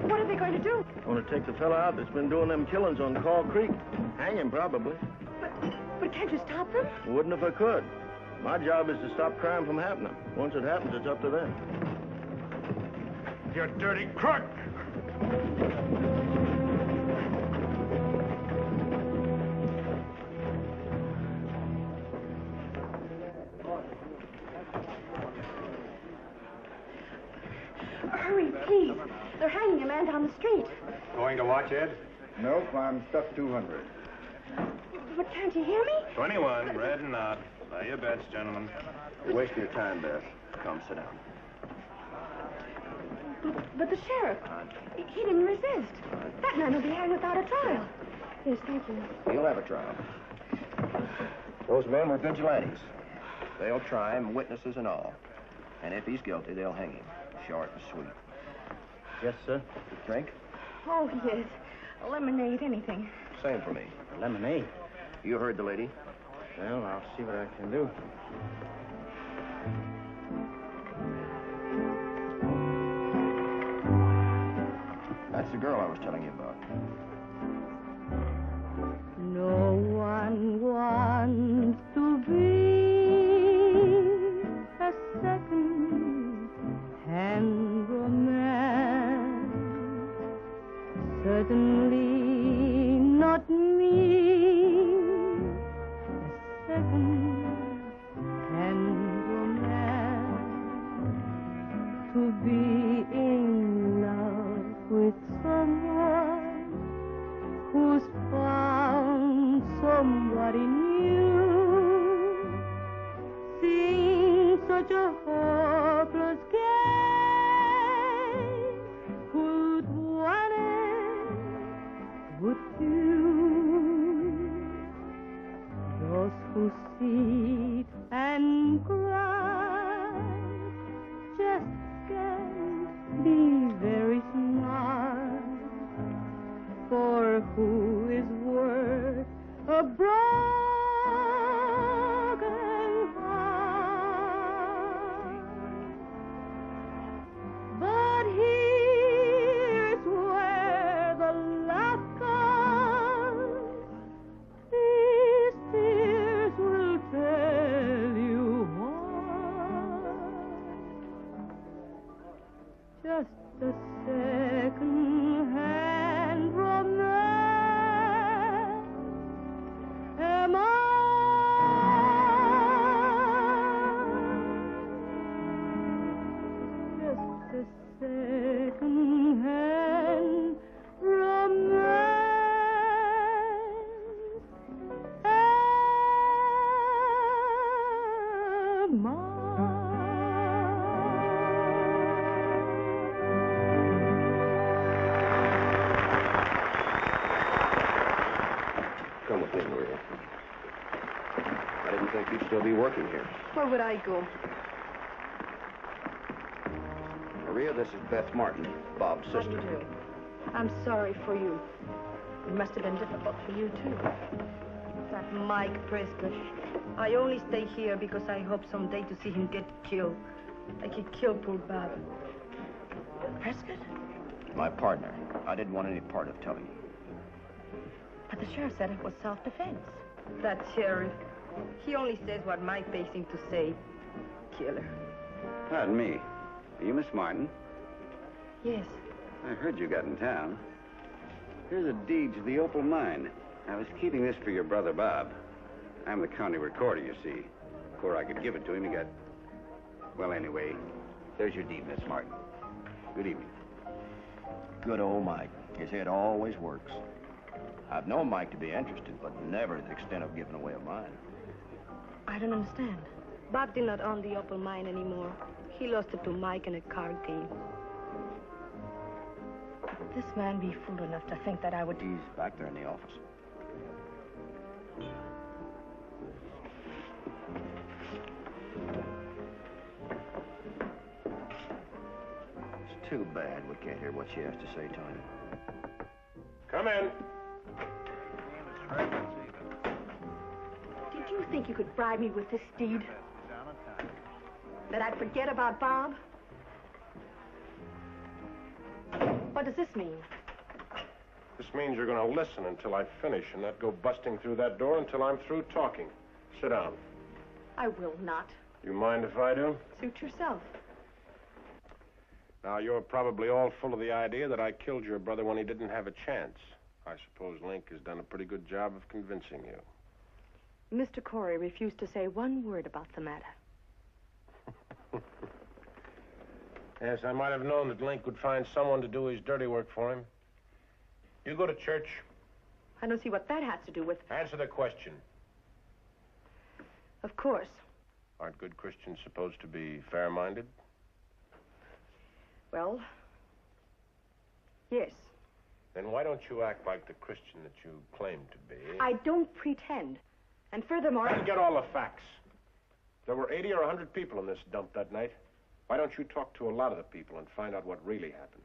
What are they going to do?
Want to take the fella out that's been doing them killings on Call Creek. Hang him, probably.
But can't you stop them?
Wouldn't if I could. My job is to stop crime from happening. Once it happens, it's up to them.
You dirty crook!
Hurry, please. They're hanging a man down the street.
Going to watch, Ed?
Nope, I'm stuck 200.
But can't you hear me?
21, red and out. Lay your bets, gentlemen.
You're wasting your time, Beth. Come, sit down.
But the sheriff, he didn't resist. That man will be hanged without a trial. Yes, thank you.
He'll have a trial. Those men were vigilantes. They'll try him, witnesses and all. And if he's guilty, they'll hang him. Short and sweet. Yes, sir. Drink?
Oh, yes. Lemonade, anything.
Same for me. Lemonade. You heard the lady?
Well, I'll see what I can do.
That's the girl I was telling you about.
No one wants to be a second-hand romance. Certainly not me. A second-hand romance. To be in love with someone who's found somebody new. Seems such a hopeless game. Who'd want it? Would you? Those who sit and cry just can't be very smart. For who is worth a broken heart? But here's where the laugh comes. These tears will tell you why. Just a second-hand romance. Am I? Just a second-hand romance. Am I?
Come with me, Maria. I didn't think you'd still be working here.
Where would I go?
Maria, this is Beth Martin, Bob's
How do
sister.
you do? I'm sorry for you. It must have been difficult for you, too.
That Mike Prescott. I only stay here because I hope someday to see him get killed. Like he killed poor Bob.
Prescott?
My partner. I didn't want any part of telling you.
But the sheriff said it was self-defense.
That sheriff. He only says what Mike pays him to say. Killer.
Pardon me. Are you Miss Martin?
Yes.
I heard you got in town. Here's a deed to the Opal Mine. I was keeping this for your brother Bob. I'm the county recorder, you see. Before I could give it to him, he got... Well, anyway, there's your deed, Miss Martin. Good evening.
Good old Mike. His head always works. I've known Mike to be interested, but never to the extent of giving away a mine.
I don't understand.
Bob did not own the Opal Mine anymore. He lost it to Mike in a card game.
Could this man be fool enough to think that I would...
He's back there in the office. It's too bad we can't hear what she has to say to him.
Come in.
Did you think you could bribe me with this deed? That I'd forget about Bob? What does this mean?
This means you're going to listen until I finish and not go busting through that door until I'm through talking. Sit down.
I will not.
You mind if I do?
Suit yourself.
Now, you're probably all full of the idea that I killed your brother when he didn't have a chance. I suppose Link has done a pretty good job of convincing you.
Mr. Corey refused to say one word about the matter.
Yes, I might have known that Link would find someone to do his dirty work for him. You go to church.
I don't see what that has to do with...
Answer the question.
Of course.
Aren't good Christians supposed to be fair-minded?
Well, yes.
Then why don't you act like the Christian that you claim to be?
I don't pretend. And furthermore...
And get all the facts. There were 80 or 100 people in this dump that night. Why don't you talk to a lot of the people and find out what really happened?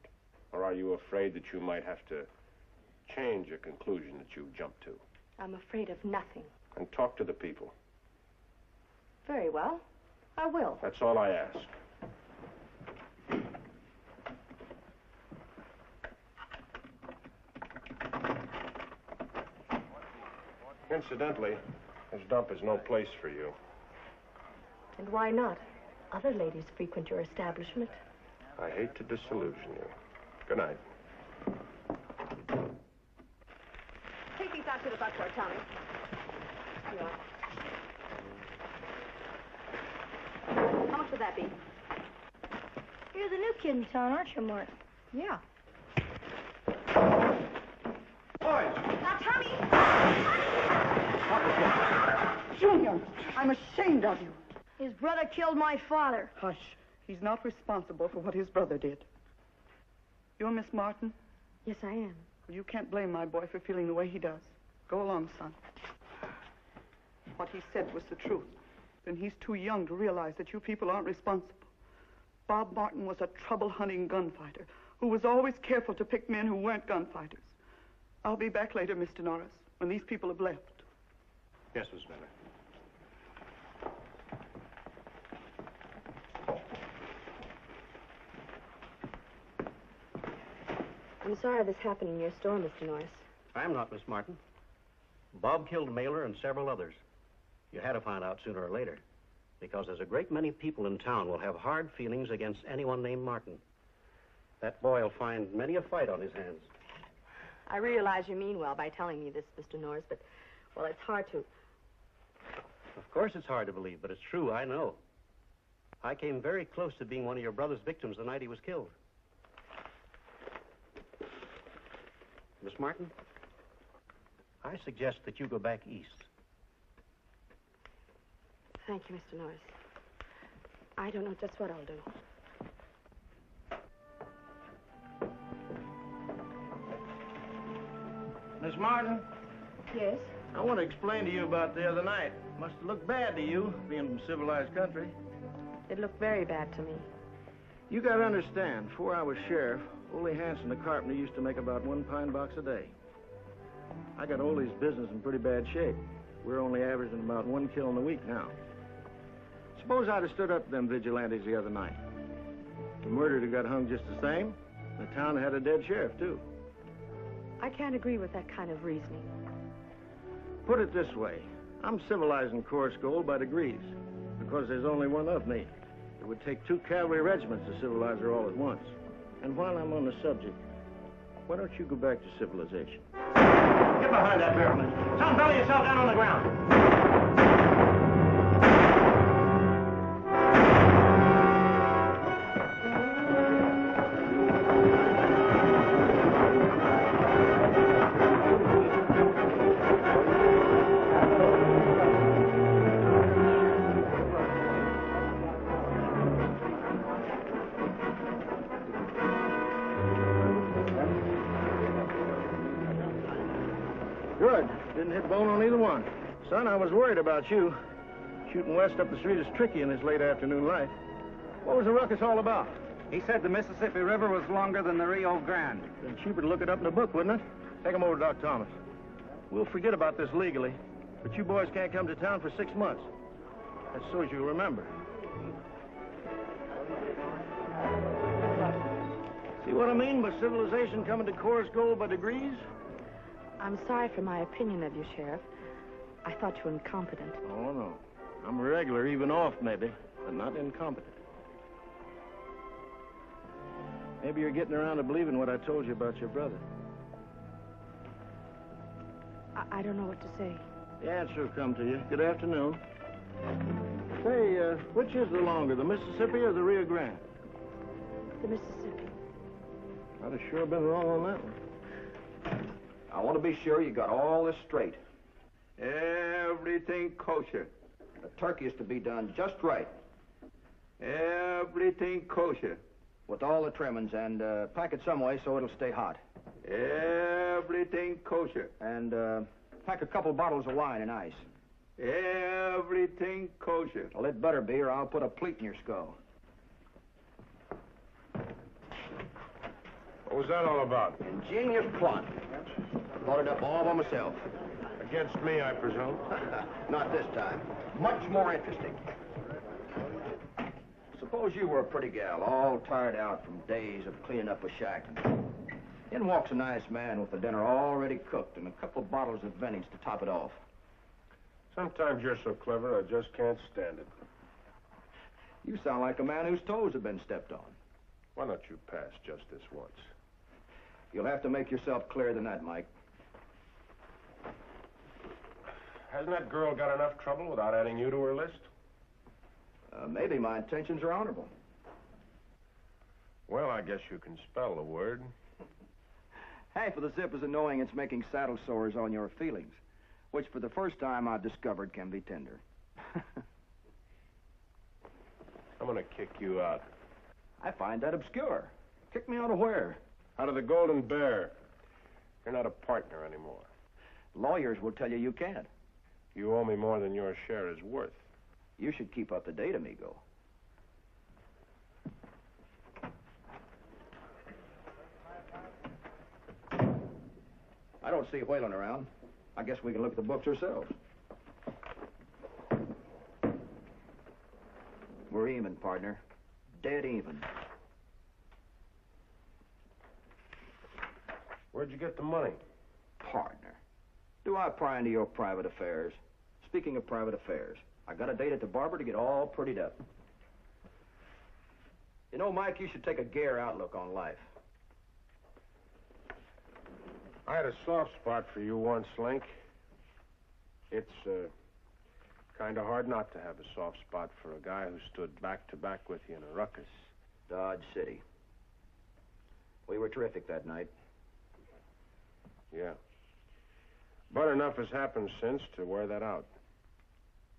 Or are you afraid that you might have to change a conclusion that you've jumped to?
I'm afraid of nothing.
And talk to the people.
Very well. I will.
That's all I ask. Incidentally, this dump is no place for you.
And why not? Other ladies frequent your establishment.
I hate to disillusion you. Good night.
Take these out to the butler, Tommy. Here you are. How much would that be?
You're the new kid in town, aren't you, Martin?
Yeah.
Boys!
Now, Tommy!
Junior, I'm ashamed of you.
His brother killed my father.
Hush. He's not responsible for what his brother did. You're Miss Martin?
Yes, I am.
Well, you can't blame my boy for feeling the way he does. Go along, son. What he said was the truth. Then he's too young to realize that you people aren't responsible. Bob Martin was a trouble-hunting gunfighter who was always careful to pick men who weren't gunfighters. I'll be back later, Mr. Norris, when these people have left.
Yes, Miss Miller.
I'm sorry this happened in your store, Mr. Norris.
I'm not, Miss Martin. Bob killed Mailer and several others. You had to find out sooner or later, because there's a great many people in town will have hard feelings against anyone named Martin. That boy will find many a fight on his hands.
I realize you mean well by telling me this, Mr. Norris, but, well, it's hard to...
Of course it's hard to believe, but it's true, I know. I came very close to being one of your brother's victims the night he was killed. Miss Martin, I suggest that you go back east.
Thank you, Mr. Norris. I don't know just what I'll do.
Miss Martin?
Yes?
I want to explain to you about the other night. Must have looked bad to you, being from civilized country.
It looked very bad to me.
You got to understand, before I was sheriff, Ole Hansen, the carpenter, used to make about 1 pine box a day. I got Ole's business in pretty bad shape. We're only averaging about 1 kill in a week now. Suppose I'd have stood up to them vigilantes the other night. The murderer got hung just the same. The town had a dead sheriff, too.
I can't agree with that kind of reasoning.
Put it this way. I'm civilizing coarse gold by degrees, because there's only one of me. It would take 2 cavalry regiments to civilize her all at once. And while I'm on the subject, why don't you go back to civilization?
Get behind that barrelman. Son, belly yourself down on the ground.
Good. Didn't hit bone on either one. Son, I was worried about you. Shooting west up the street is tricky in this late afternoon light. What was the ruckus all about?
He said the Mississippi River was longer than the Rio Grande.
Been cheaper to look it up in the book, wouldn't it? Take him over to Doc Thomas. We'll forget about this legally, but you boys can't come to town for 6 months. That's so as you'll remember. See what I mean by civilization coming to coarse gold by degrees?
I'm sorry for my opinion of you, Sheriff. I thought you were incompetent.
Oh, no. I'm regular, even off, maybe, but not incompetent. Maybe you're getting around to believing what I told you about your brother.
I don't know what to say.
The answer will come to you. Good afternoon. Say, which is the longer, the Mississippi or the Rio Grande?
The Mississippi.
I'd have sure been wrong on that one.
I want to be sure you got all this straight.
Everything kosher.
The turkey is to be done just right.
Everything kosher.
With all the trimmings, and pack it some way so it'll stay hot.
Everything kosher.
And pack a couple bottles of wine and ice.
Everything kosher.
Well, it better be, or I'll put a pleat in your skull.
What was that all about?
Ingenious plot. Thought it up all by myself.
Against me, I presume?
Not this time. Much more interesting. Suppose you were a pretty gal, all tired out from days of cleaning up a shack. In walks a nice man with the dinner already cooked and a couple bottles of vintage to top it off.
Sometimes you're so clever, I just can't stand it.
You sound like a man whose toes have been stepped on.
Why don't you pass just this once?
You'll have to make yourself clearer than that, Mike.
Hasn't that girl got enough trouble without adding you to her list?
Maybe my intentions are honorable.
Well, I guess you can spell the word.
Half of the zip is knowing it's making saddle sores on your feelings, which for the first time I've discovered can be tender.
I'm gonna kick you out.
I find that obscure. Kick me out of where?
Out of the Golden Bear. You're not a partner anymore.
Lawyers will tell you you can't.
You owe me more than your share is worth.
You should keep up to date, amigo. I don't see Whalen around. I guess we can look at the books ourselves. We're even, partner. Dead even.
Where'd you get the money?
Partner. Do I pry into your private affairs? Speaking of private affairs, I got a date at the barber to get all prettied up. You know, Mike, you should take a Gare outlook on life.
I had a soft spot for you once, Link. It's, kind of hard not to have a soft spot for a guy who stood back to back with you in a ruckus.
Dodge City. We were terrific that night.
Yeah. But enough has happened since to wear that out.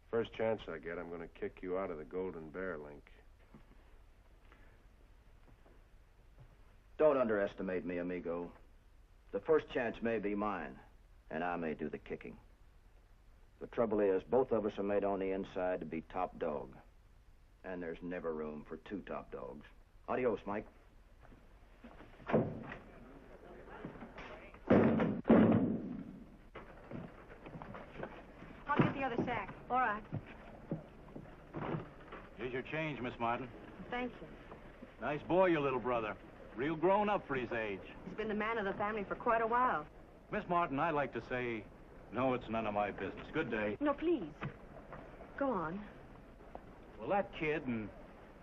First chance I get, I'm going to kick you out of the Golden Bear, Link.
Don't underestimate me, amigo. The first chance may be mine, and I may do the kicking. The trouble is, both of us are made on the inside to be top dog. And there's never room for two top dogs. Adios, Mike.
I'll get the other sack. All right.
Here's your change, Miss Martin.
Thank you.
Nice boy, your little brother. Real grown up for his age.
He's been the man of the family for quite a while.
Miss Martin, I'd like to say, no, it's none of my business. Good day.
No, please. Go on.
Well, that kid and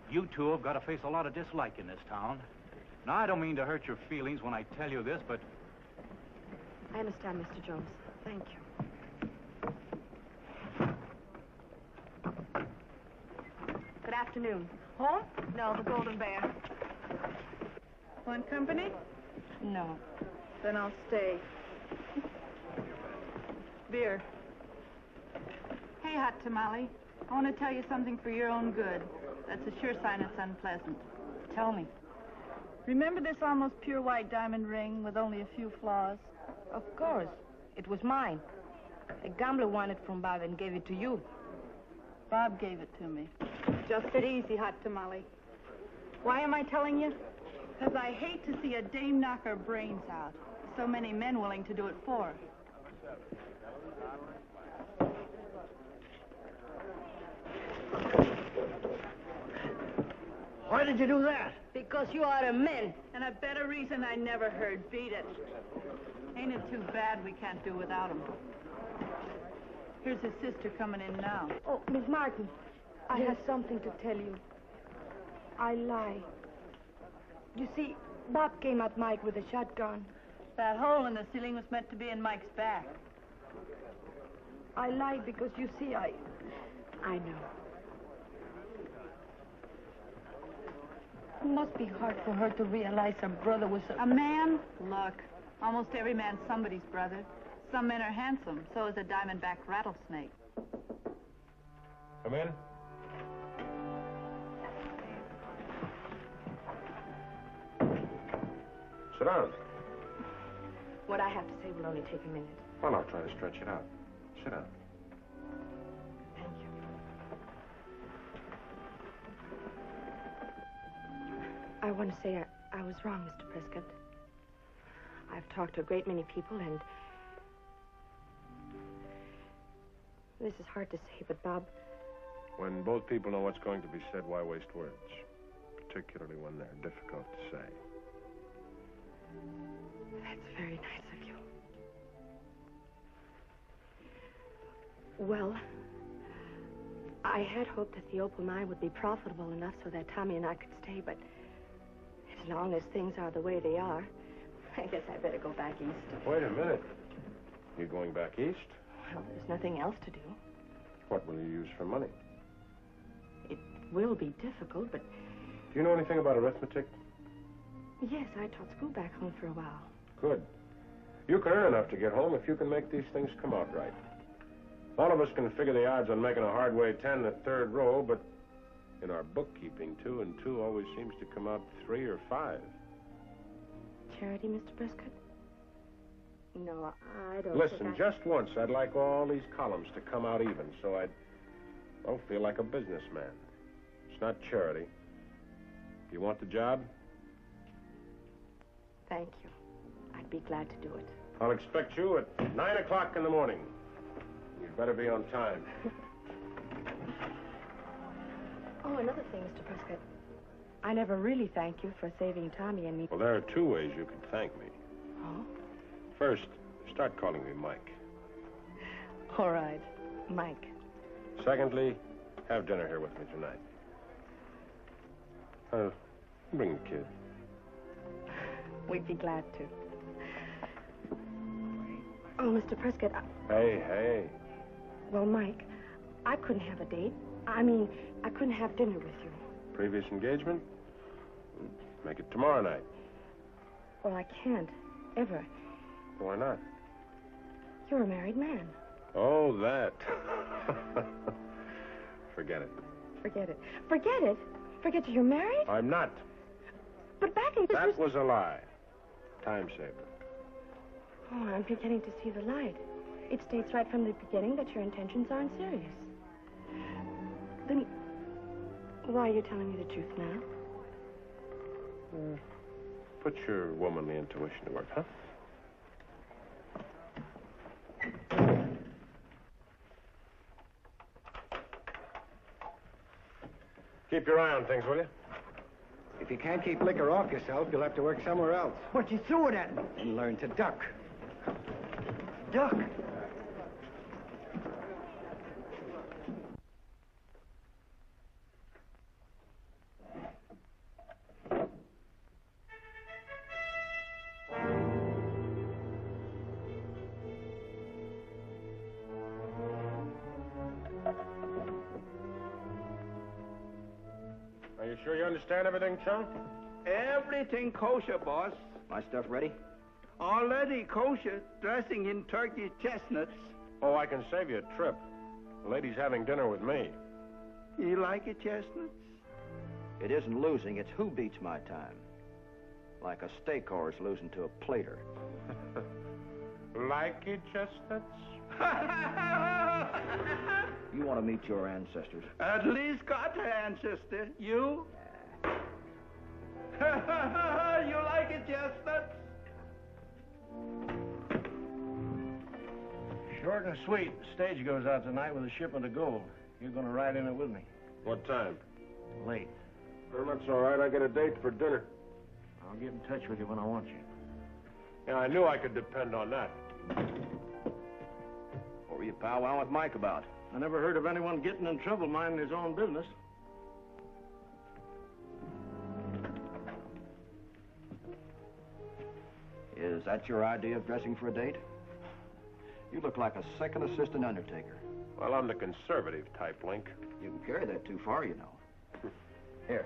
you two have got to face a lot of dislike in this town. Now, I don't mean to hurt your feelings when I tell you this, but...
I understand, Mr. Jones. Thank you. Good afternoon.
Home?
No, the Golden Bear.
Want company?
No.
Then I'll stay. Beer. Hey, Hot Tamale. I want to tell you something for your own good. That's a sure sign it's unpleasant.
Tell me.
Remember this almost pure white diamond ring with only a few flaws?
Of course. It was mine. A gambler won it from Bob and gave it to you.
Bob gave it to me. Just it easy, Hot Tamale. Why am I telling you? Because I hate to see a dame knock her brains out. So many men willing to do it for her.
Why did you do that?
Because you are a man.
And a better reason I never heard. Beat it. Ain't it too bad we can't do without him? Here's his sister coming in now.
Oh, Miss Martin, I have something to tell you. I lie. You see, Bob came at Mike with a shotgun.
That hole in the ceiling was meant to be in Mike's back.
I lied because, you see, I know. It must be hard for her to realize her brother was
a man? Look, almost every man's somebody's brother. Some men are handsome. So is a diamondback rattlesnake.
Come in. Sit down.
What I have to say will only take a minute.
Well, I'll try to stretch it out. Sit down.
Thank you. I want to say I was wrong, Mr. Prescott.
I've talked to a great many people, and this is hard to say, but Bob...
When both people know what's going to be said, why waste words? Particularly when they're difficult to say.
That's very nice of you. Well, I had hoped that the Opal Mine would be profitable enough so that Tommy and I could stay, but as long as things are the way they are, I guess I better go back east.
Wait a minute. You're going back east?
Well, there's nothing else to do.
What will you use for money?
It will be difficult, but...
Do you know anything about arithmetic?
Yes, I taught school back home for a while.
Good. You can earn enough to get home if you can make these things come out right. All of us can figure the odds on making a hard-way 10 in the third row, but in our bookkeeping, 2 and 2 always seems to come out 3 or 5.
Charity, Mr. Prescott? No, I don't
Listen, just once, I'd like all these columns to come out even, so I'd, well, feel like a businessman. It's not charity. You want the job?
Thank you. I'd be glad to do it.
I'll expect you at 9 o'clock in the morning. You'd better be on time.
Oh, another thing, Mr. Prescott. I never really thank you for saving Tommy and me.
Well, there are 2 ways you can thank me.
Oh?
First, start calling me Mike.
All right, Mike.
Secondly, have dinner here with me tonight. Bring the kid.
We'd be glad to. Oh, Mr. Prescott.
Hey.
Well, Mike, I couldn't have a date. I mean, I couldn't have dinner with you.
Previous engagement? Make it tomorrow night.
Well, I can't. Ever.
Why not?
You're a married man.
Oh, that. Forget it.
Forget it. Forget it? Forget you're married?
I'm not.
But back in...
That was a lie. Time saver.
Oh, I'm beginning to see the light. It states right from the beginning that your intentions aren't serious. Then why are you telling me the truth now?
Put your womanly intuition to work, huh? Keep your eye on things, will you?
If you can't keep liquor off yourself, you'll have to work somewhere else.
What you threw it at me?
And learn to duck.
Duck.
Are you sure you understand everything, Chum?
Everything kosher, boss.
My stuff ready?
Already kosher, dressing in turkey chestnuts.
Oh, I can save you a trip. The lady's having dinner with me.
You like it, chestnuts?
It isn't losing, it's who beats my time. Like a steak horse losing to a plater.
Like it, chestnuts?
You want to meet your ancestors?
At least got an ancestor. You? You like it, chestnuts? Short and sweet. The stage goes out tonight with a shipment of gold. You're going to ride in it with me.
What time?
Late.
Well, that's all right. I got a date for dinner.
I'll get in touch with you when I want you.
Yeah, I knew I could depend on that.
What were you powwowing with Mike about?
I never heard of anyone getting in trouble minding his own business.
Is that your idea of dressing for a date? You look like a second assistant undertaker.
Well, I'm the conservative type, Link.
You can carry that too far, you know. Here.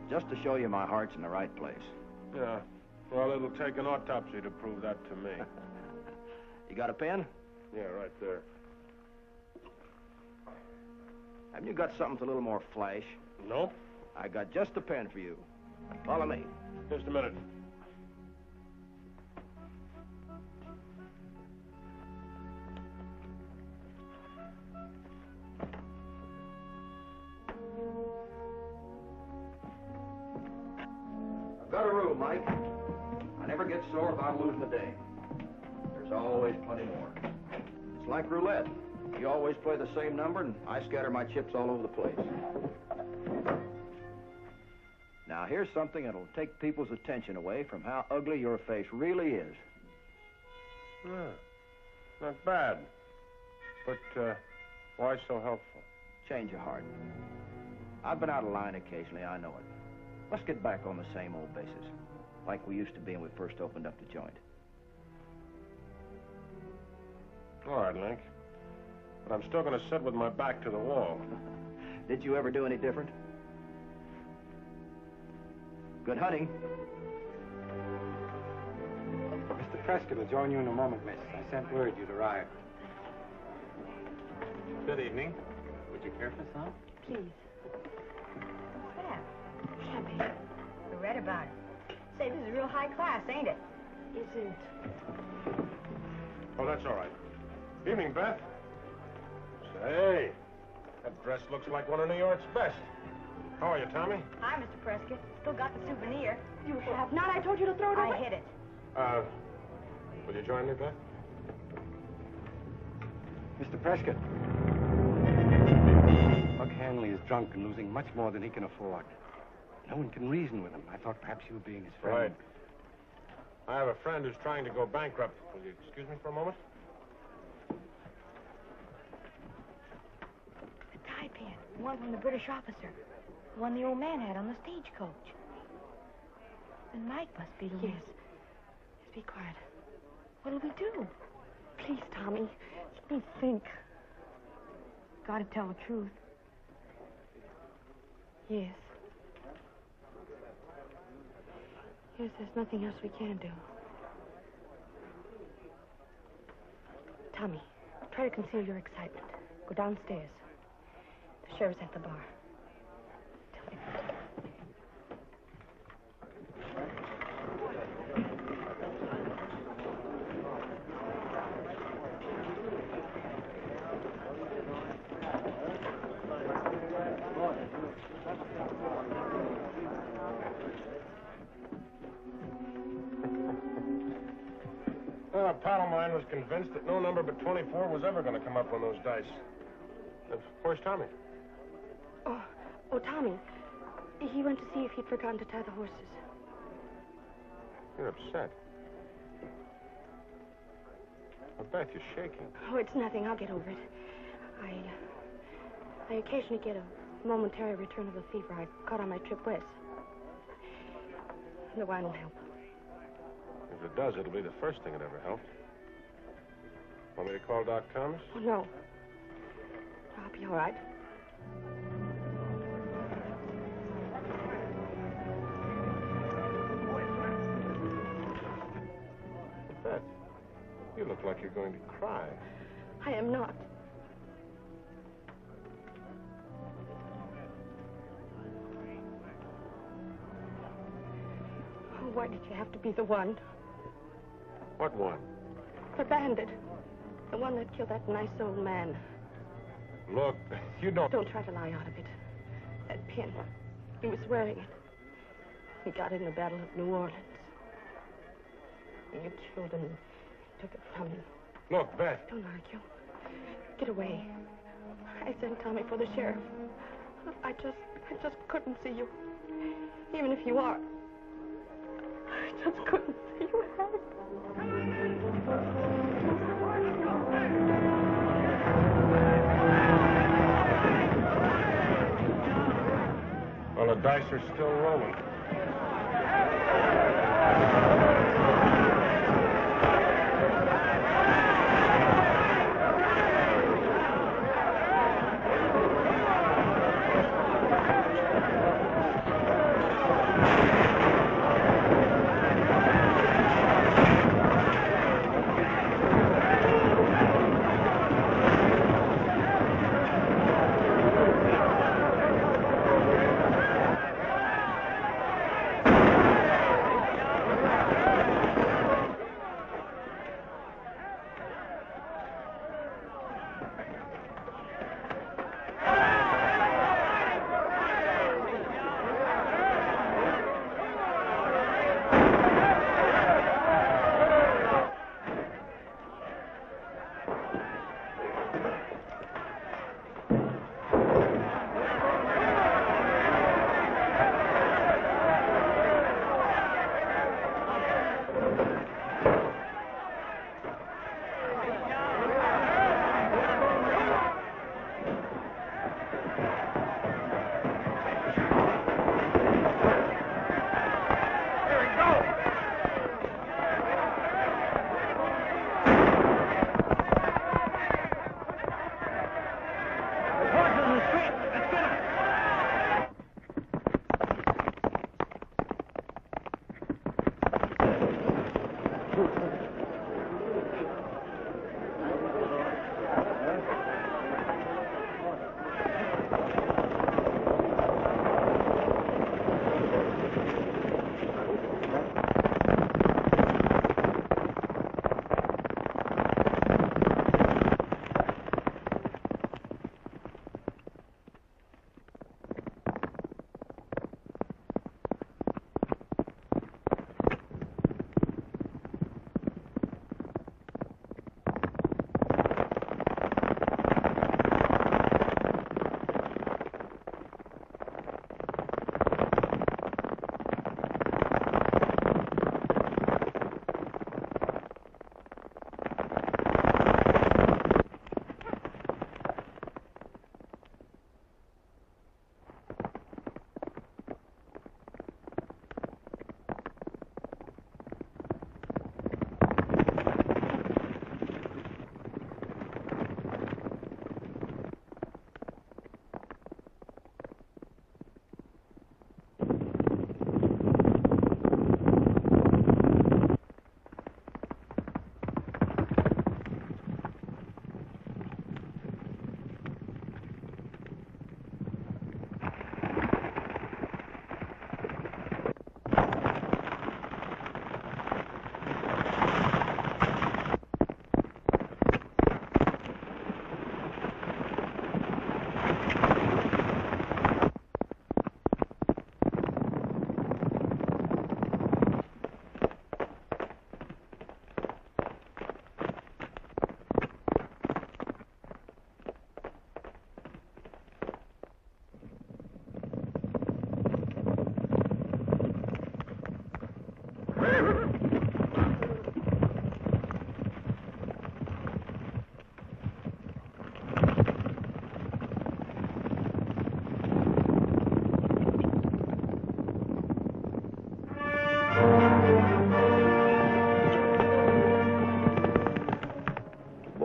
Just to show you my heart's in the right place.
Yeah. Well, it'll take an autopsy to prove that to me.
You got a pen?
Yeah, right there.
Haven't you got something with a little more flash?
No.
I got just the pen for you. Follow me.
Just a minute.
so without losing a day. There's always plenty more. It's like roulette. You always play the same number, and I scatter my chips all over the place. Now, here's something that'll take people's attention away from how ugly your face really is.
Yeah, not bad. But why so helpful?
Change of heart. I've been out of line occasionally, I know it. Let's get back on the same old basis, like we used to be when we first opened up the joint.
All right, Link. But I'm still going to sit with my back to the wall.
Did you ever do any different? Good hunting.
Mr. Prescott will join you in a moment, miss. I sent word you'd arrive. Good evening. Would you care for some?
Please. What's that? Champagne. I read about it. Say, this is real high class, ain't it?
Isn't.
Oh, that's all right. Evening, Beth. Say, that dress looks like one of New York's best. How are you, Tommy?
Hi, Mr. Prescott. Still got the souvenir.
You have not. I told you to throw it away.
I hid it.
Will you join me, Beth?
Mr. Prescott. Buck Hanley is drunk and losing much more than he can afford. No one can reason with him. I thought perhaps you were being his friend.
Right. I have a friend who's trying to go bankrupt. Will you excuse me for a moment?
The tie pin. One from the British officer. The one the old man had on the stagecoach. And Mike must be the one.
Yes. Just be quiet. What'll we do? Please, Tommy. Let me think. Gotta tell the truth. Yes. Yes, there's nothing else we can do. Tommy, try to conceal your excitement. Go downstairs. The sheriff's at the bar. Tell him.
A pal of mine was convinced that no number but 24 was ever going to come up on those dice. Where's Tommy?
Oh, Tommy. He went to see if he'd forgotten to tie the horses.
You're upset. Oh, Beth, you're shaking.
Oh, it's nothing. I'll get over it. I occasionally get a momentary return of the fever I caught on my trip west. The wine will help.
If it does, it'll be the first thing that ever helped. Want me to call Doc Thomas?
Oh, no. I'll be all right.
Beth, you look like you're going to cry.
I am not. Oh, why did you have to be the one?
What one?
The bandit. The one that killed that nice old man.
Look, you don't...
Don't try to lie out of it. That pin. He was wearing it. He got it in the Battle of New Orleans. And you children took it from him.
Look, Beth.
Don't argue. Get away. I sent Tommy for the sheriff. I just couldn't see you. Even if you are. I just couldn't see you.
Well, the dice are still rolling.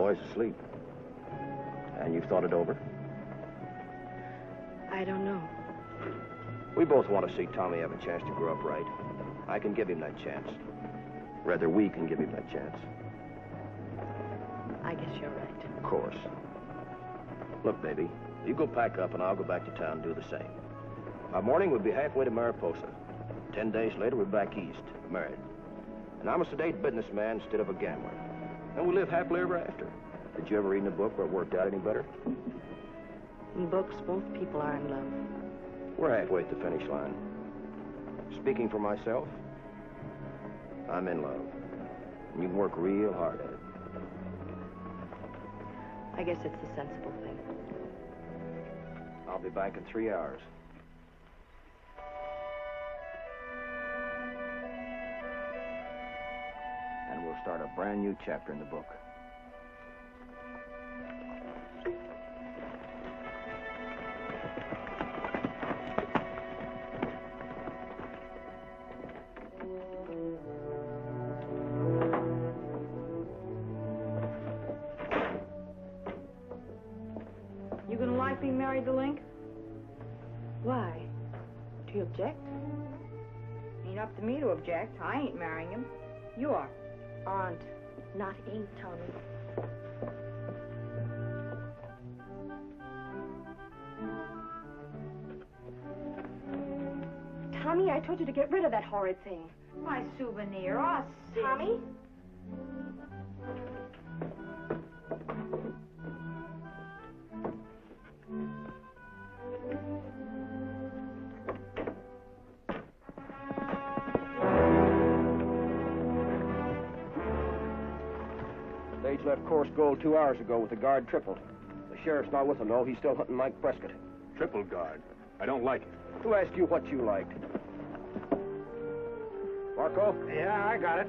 boy's asleep. And you've thought it over?
I don't know.
We both want to see Tommy have a chance to grow up right. I can give him that chance. Rather, we can give him that chance.
I guess you're right.
Of course. Look, baby, you go pack up and I'll go back to town and do the same. By morning, we'll be halfway to Mariposa. 10 days later, we're back east, married. And I'm a sedate businessman instead of a gambler. And we live happily ever after. Did you ever read in a book where it worked out any better?
In books, both people are in love.
We're halfway at the finish line. Speaking for myself, I'm in love. And you can work real hard at it.
I guess it's the sensible thing.
I'll be back in 3 hours. And we'll start a brand new chapter in the book.
You gonna like being married to Link? Why? Do you object?
Ain't up to me to object. I ain't marrying him. You are.
Aren't, not ain't, Tommy.
Tommy, I told you to get rid of that horrid thing.
My souvenir. Oh,
Tommy?
Stage left Course Gold 2 hours ago with the guard tripled. The sheriff's not with him, though. He's still hunting Mike Prescott.
Triple guard. I don't like it.
Who asked you what you liked? Marco?
Yeah, I got it.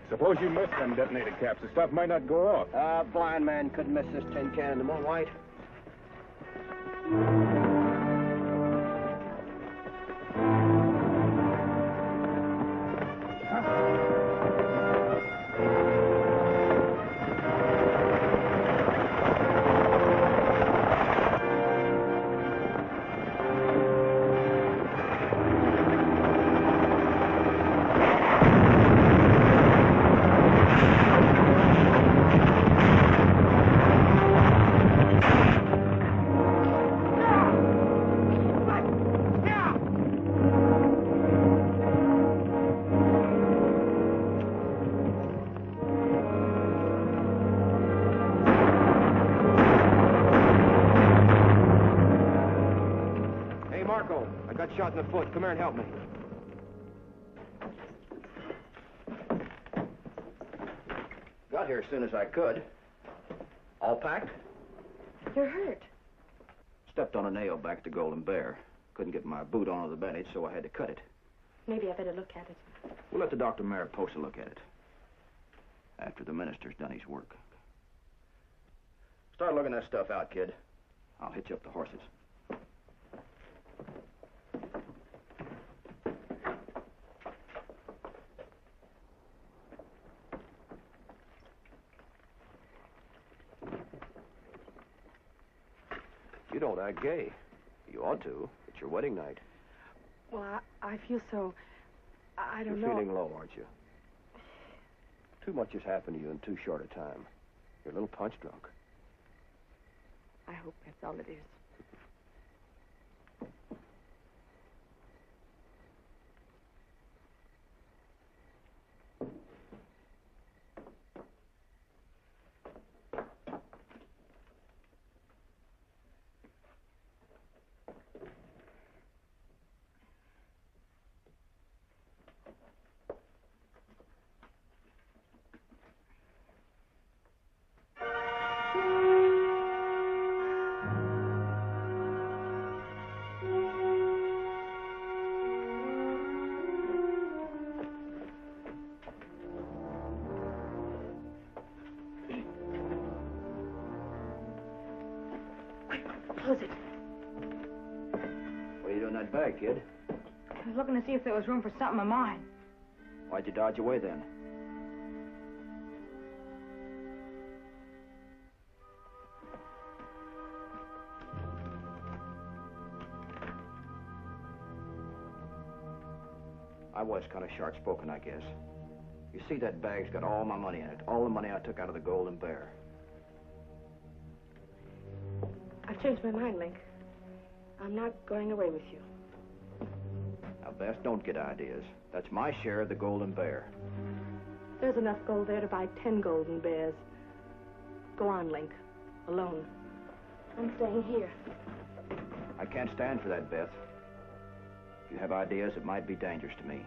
Suppose you miss them detonator caps. The stuff might not go off.
A blind man couldn't miss this tin can in the moonlight. Shot in the foot. Come here and help me. Got here as soon as I could. All packed?
You're hurt.
Stepped on a nail back at the Golden Bear. Couldn't get my boot onto the bandage, so I had to cut it.
Maybe I better look at it.
We'll let the Dr. Mariposa look at it. After the minister's done his work. Start looking that stuff out, kid. I'll hitch up the horses. You don't act gay. You ought to. It's your wedding night.
Well, I feel so... I don't
You're
know.
feeling low, aren't you? Too much has happened to you in too short a time. You're a little punch drunk.
I hope that's all it is.
you in that bag, kid?
I was looking to see if there was room for something of mine.
Why'd you dodge away then? I was kind of sharp-spoken, I guess. You see, that bag's got all my money in it. All the money I took out of the Golden Bear.
I've changed my mind, Link. I'm not going away with you.
Now, Bess, don't get ideas. That's my share of the Golden Bear.
There's enough gold there to buy 10 golden bears. Go on, Link. Alone. I'm staying here.
I can't stand for that, Beth. If you have ideas, it might be dangerous to me.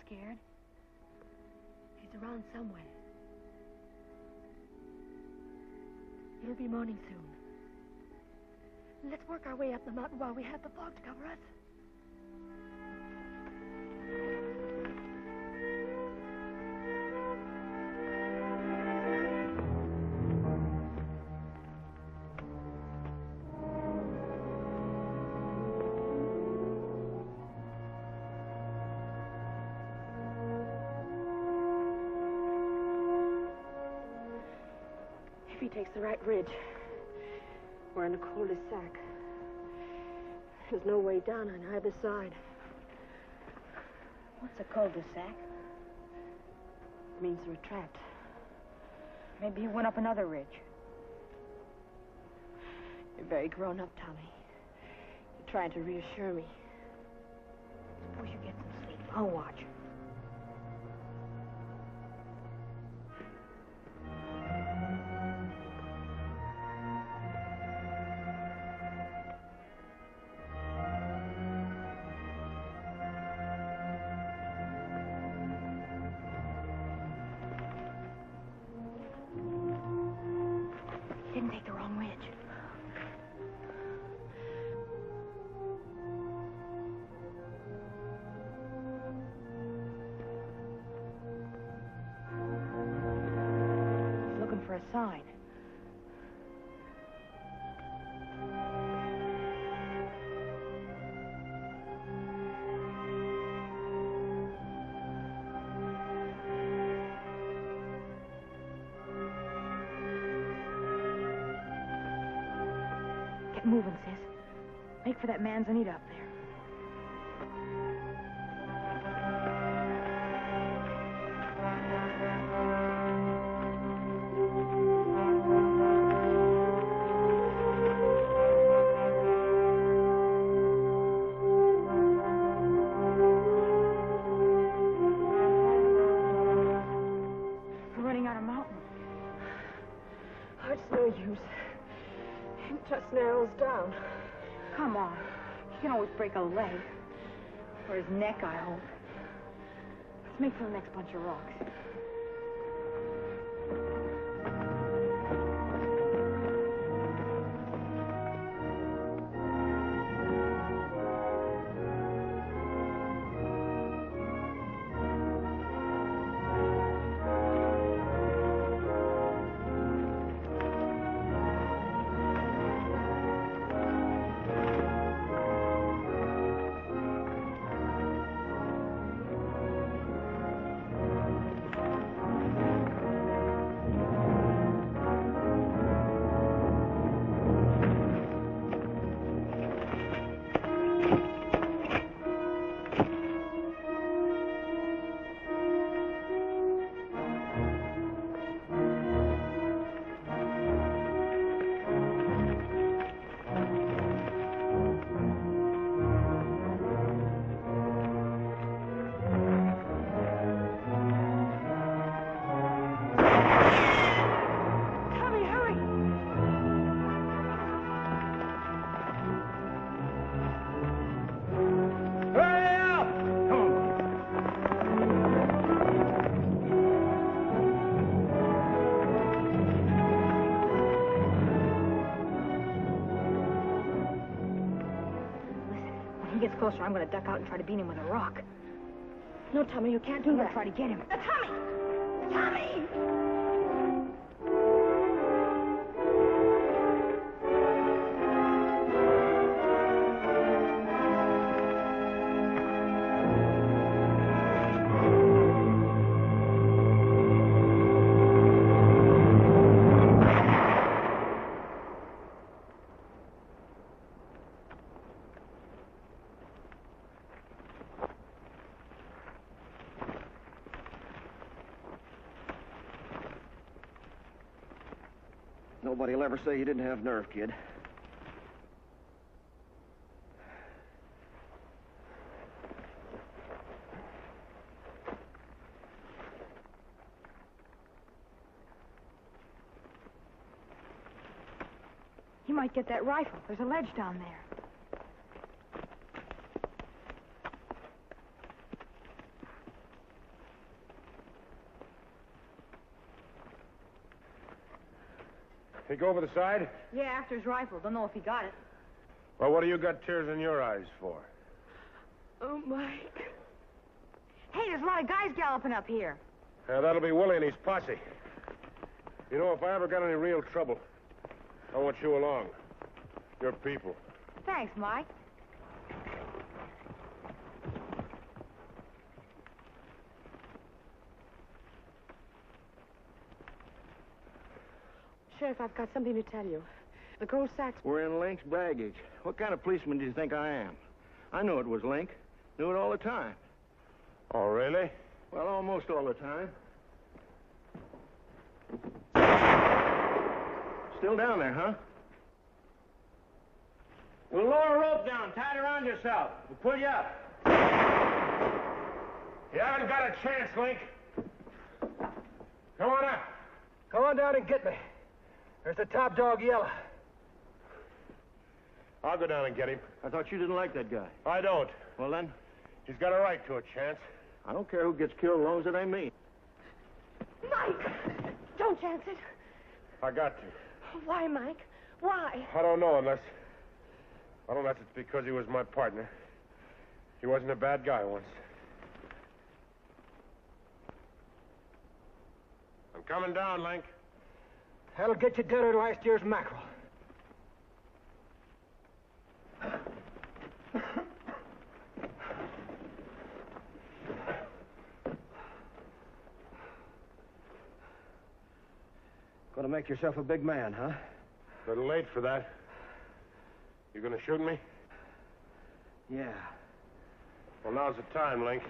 Scared. He's around somewhere. It'll be morning soon. Let's work our way up the mountain while we have the fog to cover us.
If he takes the right ridge, we're in a cul-de-sac. There's no way down on either side.
What's a cul-de-sac?
It means we're trapped.
Maybe you went up another ridge.
You're very grown up, Tommy. You're trying to reassure me.
Suppose you get some sleep. I'll watch.
Didn't take the wrong ridge. He's looking for a sign. Get moving, sis. Make for that manzanita up there. We're running out of mountain.
Oh, it's no use. It just narrows down.
Come on. He can always break a leg. Or his neck, I hope. Let's make for the next bunch of rocks. When he gets closer, I'm going to duck out and try to beat him with a rock.
No, Tommy, you can't do
I'm
that.
going to try to get him.
Tommy! Tommy!
Nobody'll ever say you didn't have nerve, kid.
He might get that rifle. There's a ledge down there.
He go over the side?
Yeah, after his rifle. Don't know if he got it.
Well, what do you got tears in your eyes for?
Oh, Mike.
Hey, there's a lot of guys galloping up here.
That'll be Willie and his posse. You know, if I ever got any real trouble, I want you along. Your people.
Thanks, Mike.
Sheriff, I've got something to tell you. The gold sacks...
We're in Link's baggage. What kind of policeman do you think I am? I knew it was Link. Knew it all the time.
Oh, really?
Well, almost all the time. Still down there, huh? We'll lower a rope down, tie it around yourself. We'll pull you up.
You haven't got a chance, Link. Come on up.
Come on down and get me. There's the top dog, Yella.
I'll go down and get him.
I thought you didn't like that guy.
I don't.
Well, then,
he's got a right to a chance.
I don't care who gets killed as long as it ain't me.
Mike! Don't chance it.
I got to.
Why, Mike? Why?
I don't know unless it's because he was my partner. He wasn't a bad guy once. I'm coming down, Link.
That'll get you dinner last year's mackerel. Gonna make yourself a big man, huh?
A little late for that. You gonna shoot me?
Yeah.
Well, now's the time, Link.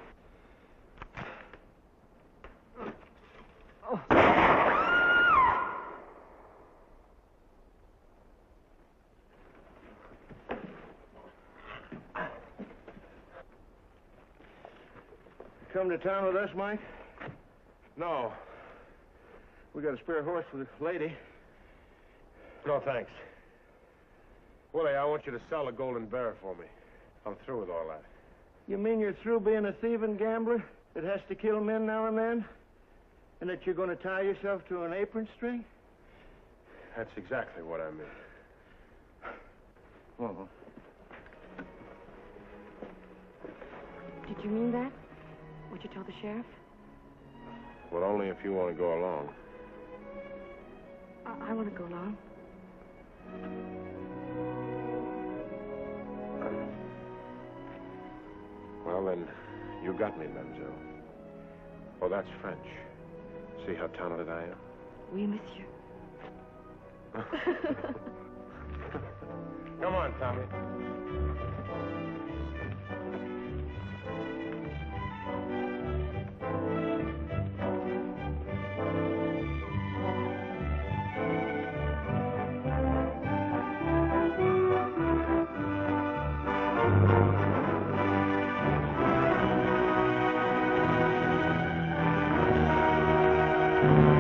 Come to town with us, Mike?
No.
We got a spare horse for the lady.
No, thanks. Willie, I want you to sell the Golden Bear for me. I'm through with all that.
You mean you're through being a thieving gambler that has to kill men now and then? And that you're going to tie yourself to an apron string?
That's exactly what I mean.
Oh.
Did you mean that? What you told the sheriff?
Well, only if you want to go along.
I want to go along.
Well, then, you got me, mademoiselle. Oh, that's French. See how talented I am?
Oui, monsieur.
Come on, Tommy.
Thank you.